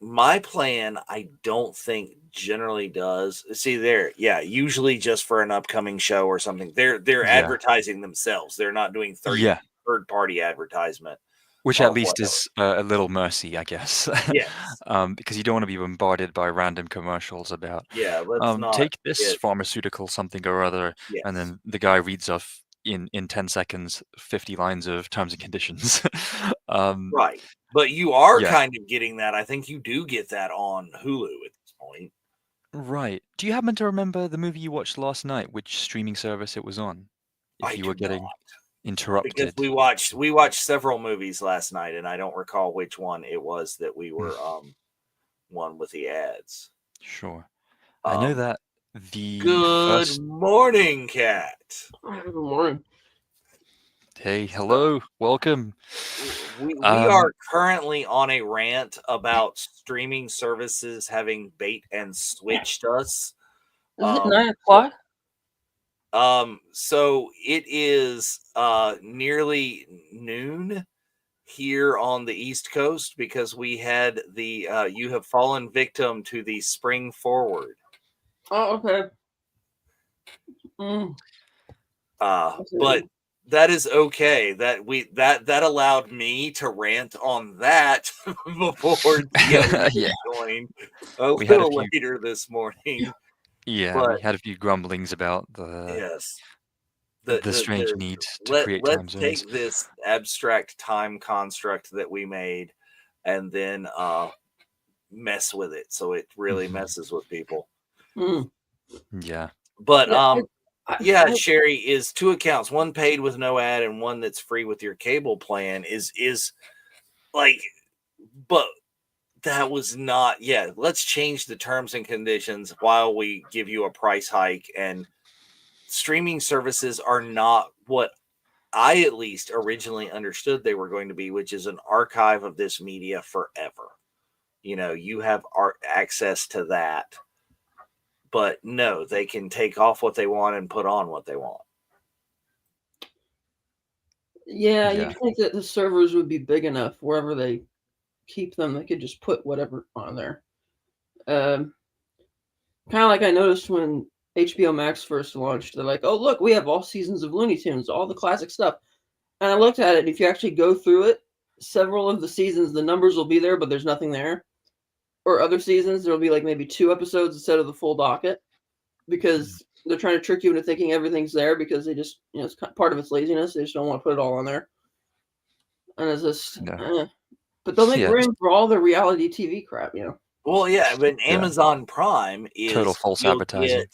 my plan, I don't think generally does. See there, yeah, usually just for an upcoming show or something. They're Yeah. advertising themselves. They're not doing Yeah. third party advertisement Which at or least whatever. is a little mercy, I guess, Yes. because you don't want to be bombarded by random commercials about, Yeah, let's not take this get pharmaceutical something or other, and yes. then the guy reads off in 10 seconds 50 lines of terms and conditions. Um, Right. But you are yeah, kind of getting that. I think you do get that on Hulu at this point. right. Do you happen to remember the movie you watched last night, which streaming service it was on? If I you were do not. getting because interrupted. we watched several movies last night, and I don't recall which one it was that we Mm, were one with the ads. Sure. I know Um, that the Good first. morning, Cat. Good morning. Hey, So hello, welcome. we are Um, currently on a rant about streaming services having bait and switched us. Is it Um, 9 o'clock? so it is nearly noon here on the East Coast because we had the you have fallen victim to the spring forward. Oh, okay. Mm, I But see. that is okay. That allowed me to rant on that before DLG yeah, joined a we had a little few. later this morning. Yeah, But we had a few grumblings about yes, the strange the need to create time let's zones. take this abstract time construct that we made and then mess with it so it really Mhm. messes with people. Mm. Yeah, But Yeah, yeah, Sherry, is two accounts, one paid with no ad and one that's free with your cable plan is like, but that was not, yeah, let's change the terms and conditions while we give you a price hike. And streaming services are not what I at least originally understood they were going to be, which is an archive of this media forever. You have art access to that, but no, they can take off what they want and put on what they want. yeah, yeah, you'd think that the servers would be big enough wherever they keep them, they could just put whatever on there. Um, Kind of like I noticed when HBO Max first launched. They're like, "Oh, look, we have all seasons of Looney Tunes, all the classic stuff." And I looked at it, and if you actually go through it, several of the seasons, the numbers will be there, but there's nothing there. Or other seasons, there'll be like maybe 2 episodes instead of the full docket, mm, because they're trying to trick you into thinking everything's there because they just, it's part of it's laziness. They just don't want to put it all on there. And it's just, yeah, but they'll make yeah, just room for all the reality TV crap. Well, yeah, but yeah. Amazon Prime Total is false you'll get advertising.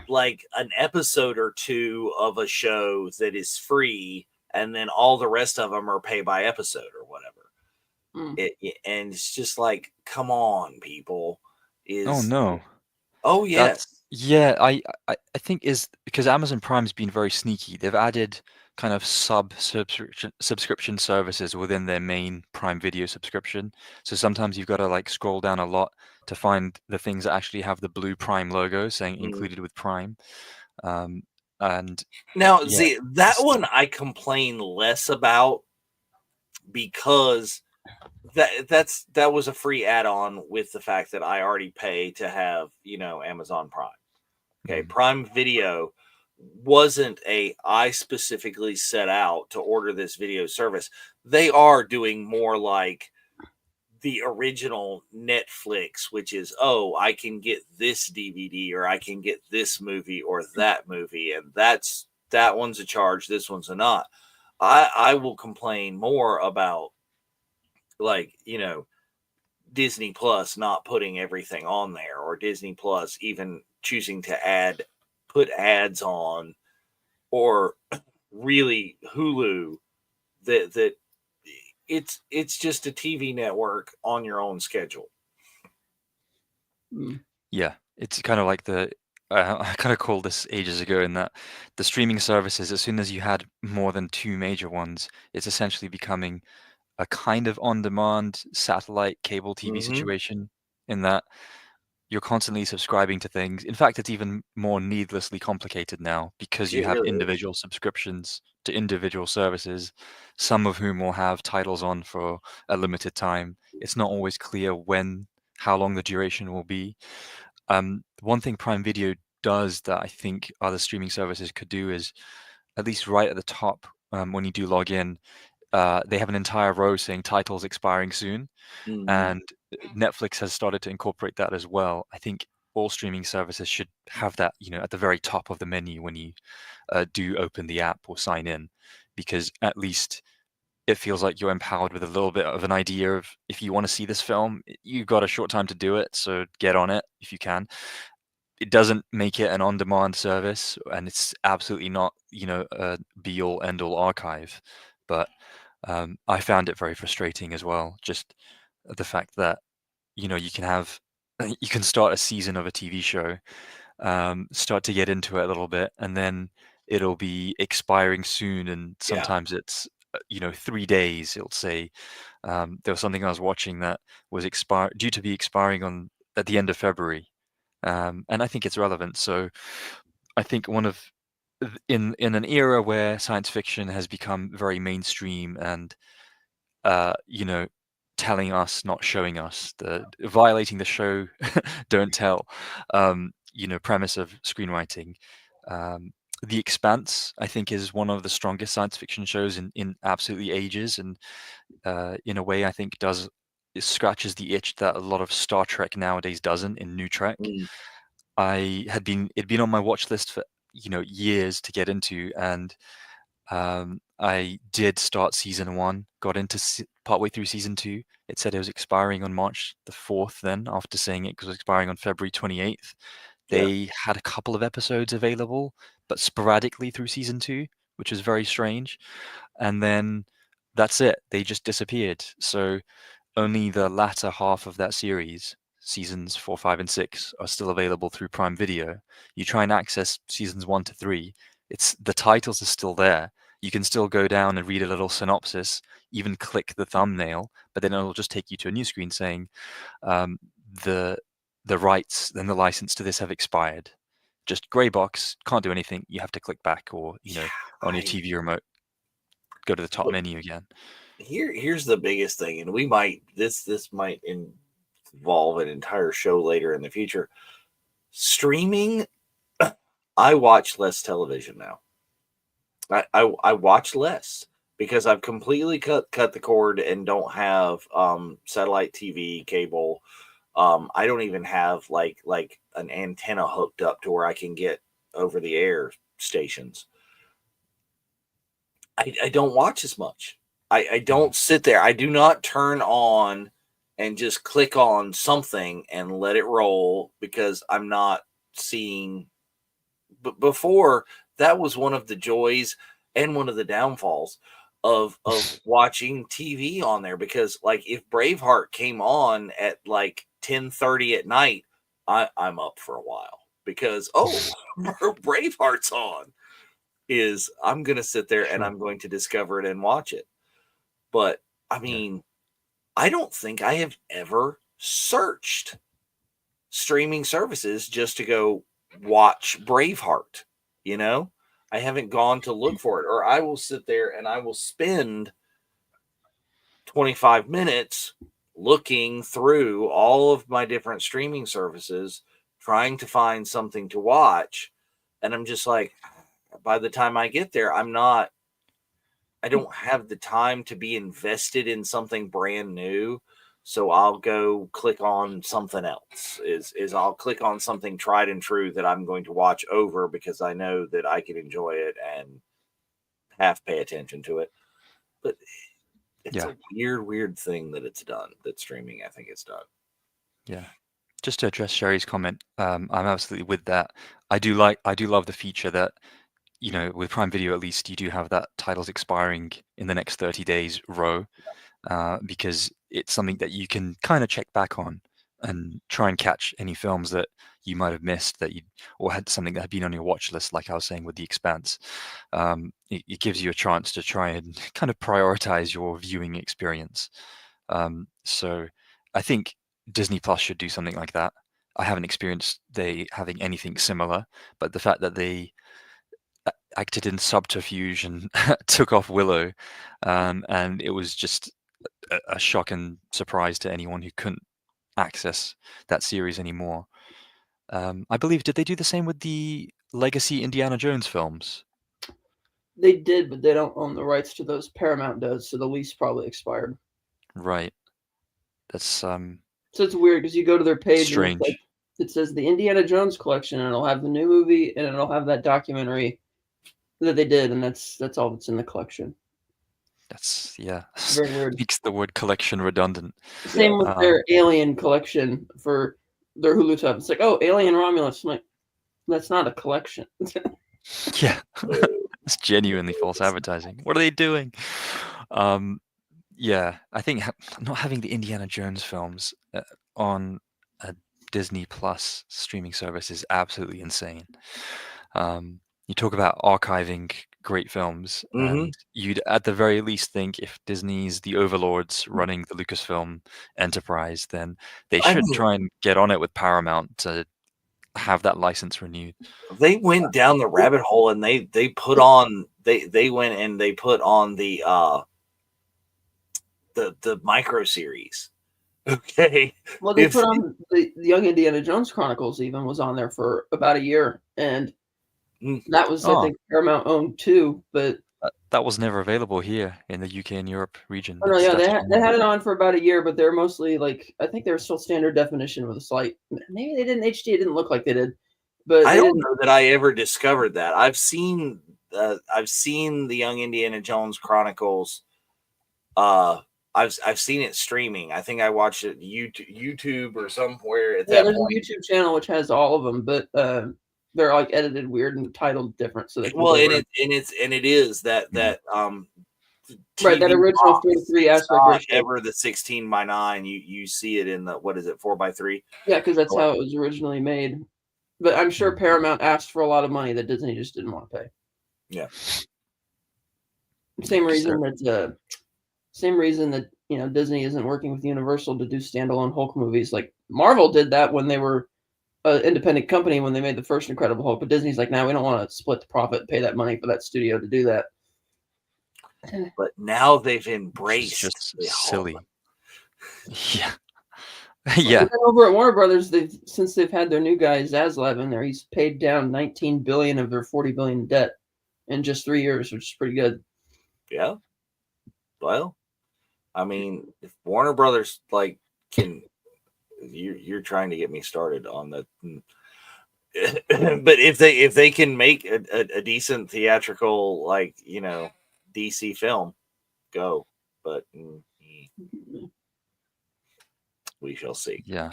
like an episode or two of a show that is free, and then all the rest of them are pay by episode or whatever. Mm. And it's just like, come on, people. Oh Is no. Oh That's yes. yeah, I think is because Amazon Prime's been very sneaky. They've added kind of subscription services within their main Prime Video subscription. So sometimes you've got to like scroll down a lot to find the things that actually have the blue Prime logo saying Mm. included with Prime. Um, and Now, yeah, see, that just one I complain less about because that was a free add-on with the fact that I already pay to have, Amazon Prime. Okay, mm, Prime Video wasn't a I specifically set out to order this video service. They are doing more like the original Netflix, which is, oh, I can get this DVD or I can get this movie or that movie, and that one's a charge, this one's a not. I will complain more about, like, Disney Plus not putting everything on there, or Disney Plus even choosing to put ads on, or really Hulu, that it's just a TV network on your own schedule. Mm. yeah, it's kind of like the I kind of called this ages ago in that the streaming services, as soon as you had more than two major ones, it's essentially becoming a kind of on-demand satellite cable TV Mm-hmm. situation in that you're constantly subscribing to things. In fact, it's even more needlessly complicated now because you It have really is. individual subscriptions to individual services, some of whom will have titles on for a limited time. It's not always clear how long the duration will be. One thing Prime Video does that I think other streaming services could do is, at least right at the top, when you do log in, they have an entire row saying titles expiring soon, Mm-hmm. and Netflix has started to incorporate that as well. I think all streaming services should have that, at the very top of the menu when you do open the app or sign in, because at least it feels like you're empowered with a little bit of an idea of if you want to see this film, you've got a short time to do it, so get on it if you can. it doesn't make it an on-demand service, and it's absolutely not, a be-all end-all archive. But I found it very frustrating as well. Just the fact that you can start a season of a TV show, start to get into it a little bit, and then it'll be expiring soon, and Yeah. sometimes it's 3 days. It'll say there was something I was watching that was due to be expiring on at the end of February, and I think it's relevant. So I think in an era where science fiction has become very mainstream and you know, telling us, not showing us, the violating the show, don't tell, premise of screenwriting. Um, The Expanse, I think, is one of the strongest science fiction shows in absolutely ages, and in a way, I think it scratches the itch that a lot of Star Trek nowadays doesn't in New Trek. Mm. It'd been on my watch list for years to get into, and I did start season 1, got into partway through season 2. It said it was expiring on March the 4th then, after saying it was expiring on February 28th. Yeah. They had a couple of episodes available, but sporadically through season 2, which was very strange. And then that's it. They just disappeared. So only the latter half of that series, seasons 4, 5, and 6, are still available through Prime Video. You try and access seasons 1 to 3, the titles are still there. You can still go down and read a little synopsis, even click the thumbnail, but then it'll just take you to a new screen saying the rights and the license to this have expired. Just grey box, can't do anything. You have to click back, or on your TV remote, go to the top menu again. Here's the biggest thing, and this might involve an entire show later in the future. Streaming, I watch less television now. I watch less because I've completely cut the cord and don't have satellite TV, cable. I don't even have like an antenna hooked up to where I can get over the air stations. I don't watch as much. I don't sit there. I do not turn on and just click on something and let it roll because I'm not seeing. But before, that was one of the joys and one of the downfalls of watching TV on there, because like if Braveheart came on at like 10:30 at night, I'm up for a while because Braveheart's on. I'm going to sit there and I'm going to discover it and watch it. But I mean, I don't think I have ever searched streaming services just to go watch Braveheart. I haven't gone to look for it, or I will sit there and I will spend 25 minutes looking through all of my different streaming services, trying to find something to watch. And I'm just like, by the time I get there, I don't have the time to be invested in something brand new. So I'll go click on something else. I'll click on something tried and true that I'm going to watch over because I know that I can enjoy it and half pay attention to it. But it's a weird thing that it's done, that streaming, I think, it's done. Yeah. Just to address Sherry's comment, I'm absolutely with that. I do love the feature that, with Prime Video, at least, you do have that titles expiring in the next 30 days row, because it's something that you can kind of check back on and try and catch any films that you might have missed or had something that had been on your watch list, like I was saying with The Expanse. It gives you a chance to try and kind of prioritize your viewing experience. So I think Disney Plus should do something like that. I haven't experienced they having anything similar, but the fact that they acted in subterfuge and took off Willow, and it was just a shock and surprise to anyone who couldn't access that series anymore. I believe, did they do the same with the legacy Indiana Jones films? They did, but they don't own the rights to those. Paramount does, so the lease probably expired. Right. That's So it's weird because you go to their page strange. and it says the Indiana Jones collection, and it'll have the new movie and it'll have that documentary that they did, and that's all that's in the collection. That's very weird. Makes the word collection redundant. Same with their Alien collection for their Hulu tab. It's like, oh, Alien Romulus. I'm like, That's not a collection. Yeah, it's genuinely false advertising. What are they doing? Yeah, I think not having the Indiana Jones films on a Disney Plus streaming service is absolutely insane. You talk about archiving great films, and you'd at the very least think if Disney's the overlords running the Lucasfilm enterprise, then they should try and get on it with Paramount to have that license renewed. They went down the rabbit hole and they put on they went and they put on the micro series. Okay. Well, they put on the Young Indiana Jones Chronicles. Even was on there for about a year, and that was I think Paramount owned too, but that was never available here in the UK and Europe region. Oh no, yeah, they had it on for about a year, but they're mostly like I think they were still standard definition with a slight. Maybe they didn't HD. It didn't look like they did, but I don't know that I ever discovered that. I've seen the Young Indiana Jones Chronicles. I've seen it streaming. I think I watched it YouTube or somewhere at that there's point. a YouTube channel which has all of them, but they're like edited weird and titled different, so they can it is that right, that original 43 aspect ratio. Ever the 16:9. You see it in the what is it 4:3? Yeah, because that's how it was originally made. But I'm sure Paramount asked for a lot of money that Disney just didn't want to pay. Yeah. Same reason that Disney isn't working with Universal to do standalone Hulk movies. Like Marvel did that when they were an independent company when they made the first Incredible Hulk, but Disney's like, now we don't want to split the profit and pay that money for that studio to do that. But now they've embraced just silly. Yeah. Yeah. Over at Warner Brothers, since they've had their new guy Zaslav in there, he's paid down $19 billion of their $40 billion debt in just 3 years, which is pretty good. Yeah. Well, I mean, if Warner Brothers can, you're trying to get me started on that. But if they can make a decent theatrical DC film, go. But we shall see. Yeah.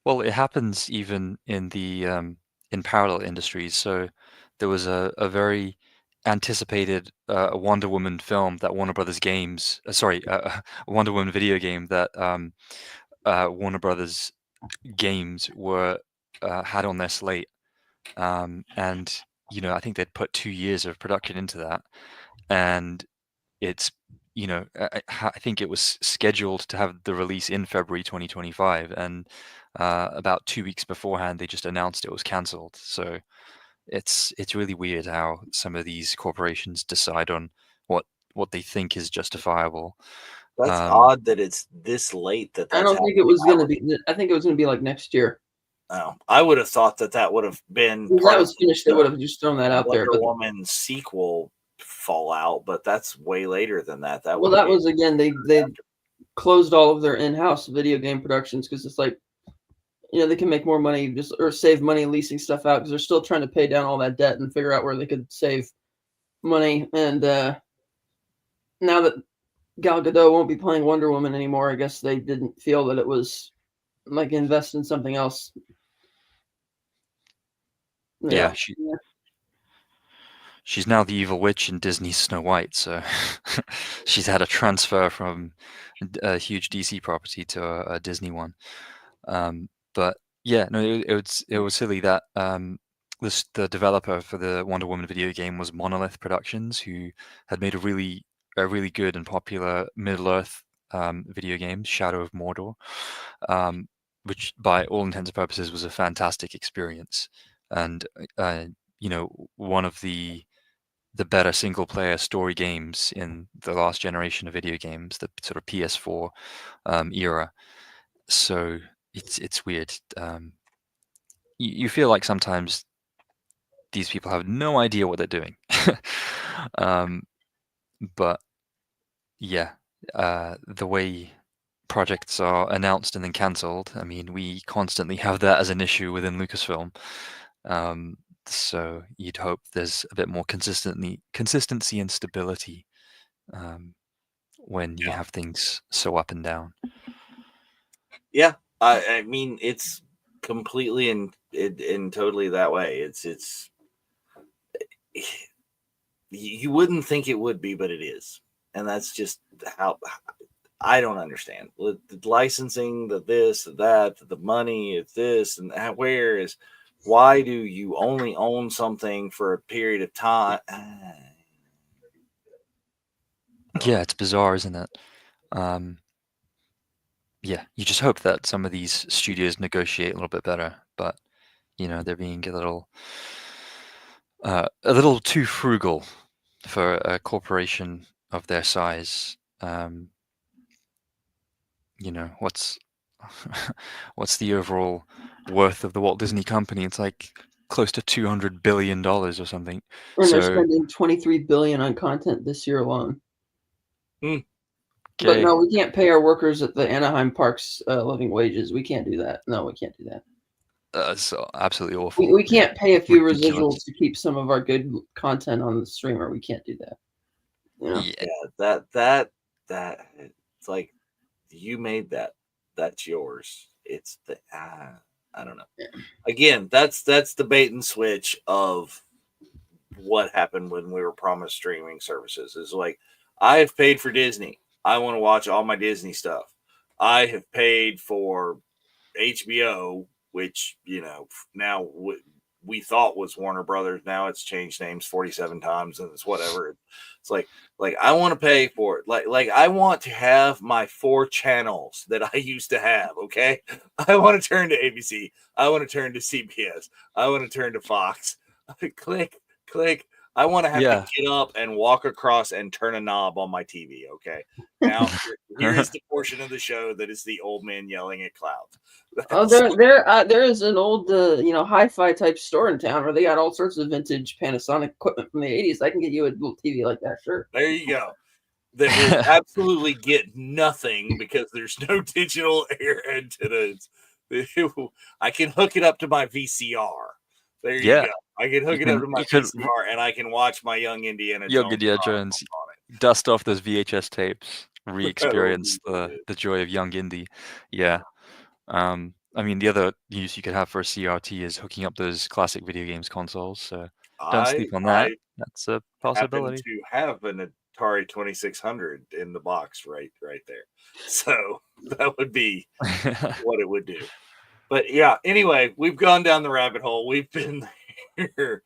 Well, it happens even in the in parallel industries. So there was a very anticipated Wonder Woman film that Warner Brothers Games, Wonder Woman video game that Warner Brothers Games were had on their slate, and I think they'd put 2 years of production into that, and it's I think it was scheduled to have the release in February 2025, and about 2 weeks beforehand, they just announced it was cancelled. So it's really weird how some of these corporations decide on what they think is justifiable. That's odd that it's this late. I don't think it was going to be. I think it was going to be like next year. Oh, I would have thought that would have been. If that was finished, they would have just thrown that out there. Wonder Woman sequel fallout, but that's way later than that. That was again they closed all of their in-house video game productions because it's like they can make more money or save money leasing stuff out because they're still trying to pay down all that debt and figure out where they could save money. And now that Gal Gadot won't be playing Wonder Woman anymore, I guess they didn't feel that it was like invest in something else. Yeah, she's now the evil witch in Disney's Snow White, so she's had a transfer from a huge DC property to a Disney one. But yeah, no, it was silly that the developer for the Wonder Woman video game was Monolith Productions, who had made a really good and popular Middle-earth video game, Shadow of Mordor, which by all intents and purposes was a fantastic experience, and one of the better single-player story games in the last generation of video games, the sort of PS4 era. So it's weird. You feel like sometimes these people have no idea what they're doing. But yeah, the way projects are announced and then cancelled, I mean, we constantly have that as an issue within Lucasfilm. So you'd hope there's a bit more consistency and stability when you have things so up and down. Yeah, I mean, it's completely and totally that way. It's you wouldn't think it would be, but it is, and that's just how I don't understand the licensing, the this, the that, the money, it's this and that. Where is why do you only own something for a period of time? Yeah, it's bizarre, isn't it? Yeah, you just hope that some of these studios negotiate a little bit better, but they're being a little too frugal for a corporation of their size. What's what's the overall worth of the Walt Disney Company? It's like close to $200 billion or something. And they're So, spending $23 billion on content this year alone. But okay, no, we can't pay our workers at the Anaheim parks living wages. We can't do that. No, we can't do that. that's absolutely awful. We can't pay a few Ridiculous. residuals to keep some of our good content on the streamer. We can't do that. Yeah, That it's like you made that. That's yours. It's the I don't know. Again, that's the bait and switch of what happened when we were promised streaming services. Is like I have paid for Disney. I want to watch all my Disney stuff. I have paid for HBO, which now we thought was Warner Brothers. Now it's changed names 47 times, and it's whatever. It's like I want to pay for it. Like I want to have my 4 channels that I used to have. Okay, I want to turn to ABC. I want to turn to CBS. I want to turn to Fox. Click. I want to have yeah. to get up and walk across and turn a knob on my TV. Okay. Now, here is the portion of the show that is the old man yelling at clouds. Oh, there is an old hi-fi type store in town where they got all sorts of vintage Panasonic equipment from the 80s. I can get you a little TV like that, sure. There you go. That will absolutely get nothing because there's no digital air antennas. I can hook it up to my VCR. There you Yeah. go. I can hook it up to my VCR and I can watch my Young Indiana Jones. Dust off those VHS tapes, re-experience the joy of Young Indy. Yeah. I mean, the other use you could have for a CRT is hooking up those classic video games consoles. So don't sleep on that. That's a possibility. Happen to have an Atari 2600 in the box right there. So that would be what it would do. But yeah, anyway, we've gone down the rabbit hole. We've been here.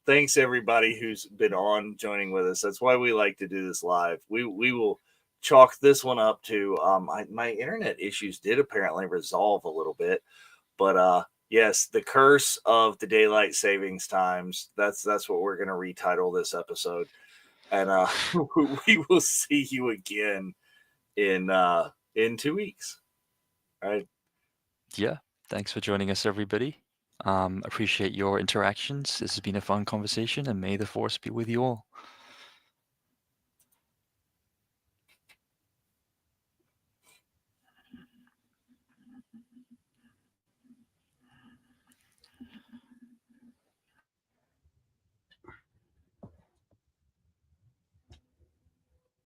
Thanks everybody who's been on joining with us. That's why we like to do this live. We will chalk this one up to my internet issues did apparently resolve a little bit, but yes, the curse of the daylight savings times. That's what we're gonna retitle this episode, and we will see you again in 2 weeks. All right. Yeah. Thanks for joining us, everybody. Appreciate your interactions. This has been a fun conversation, and may the force be with you all.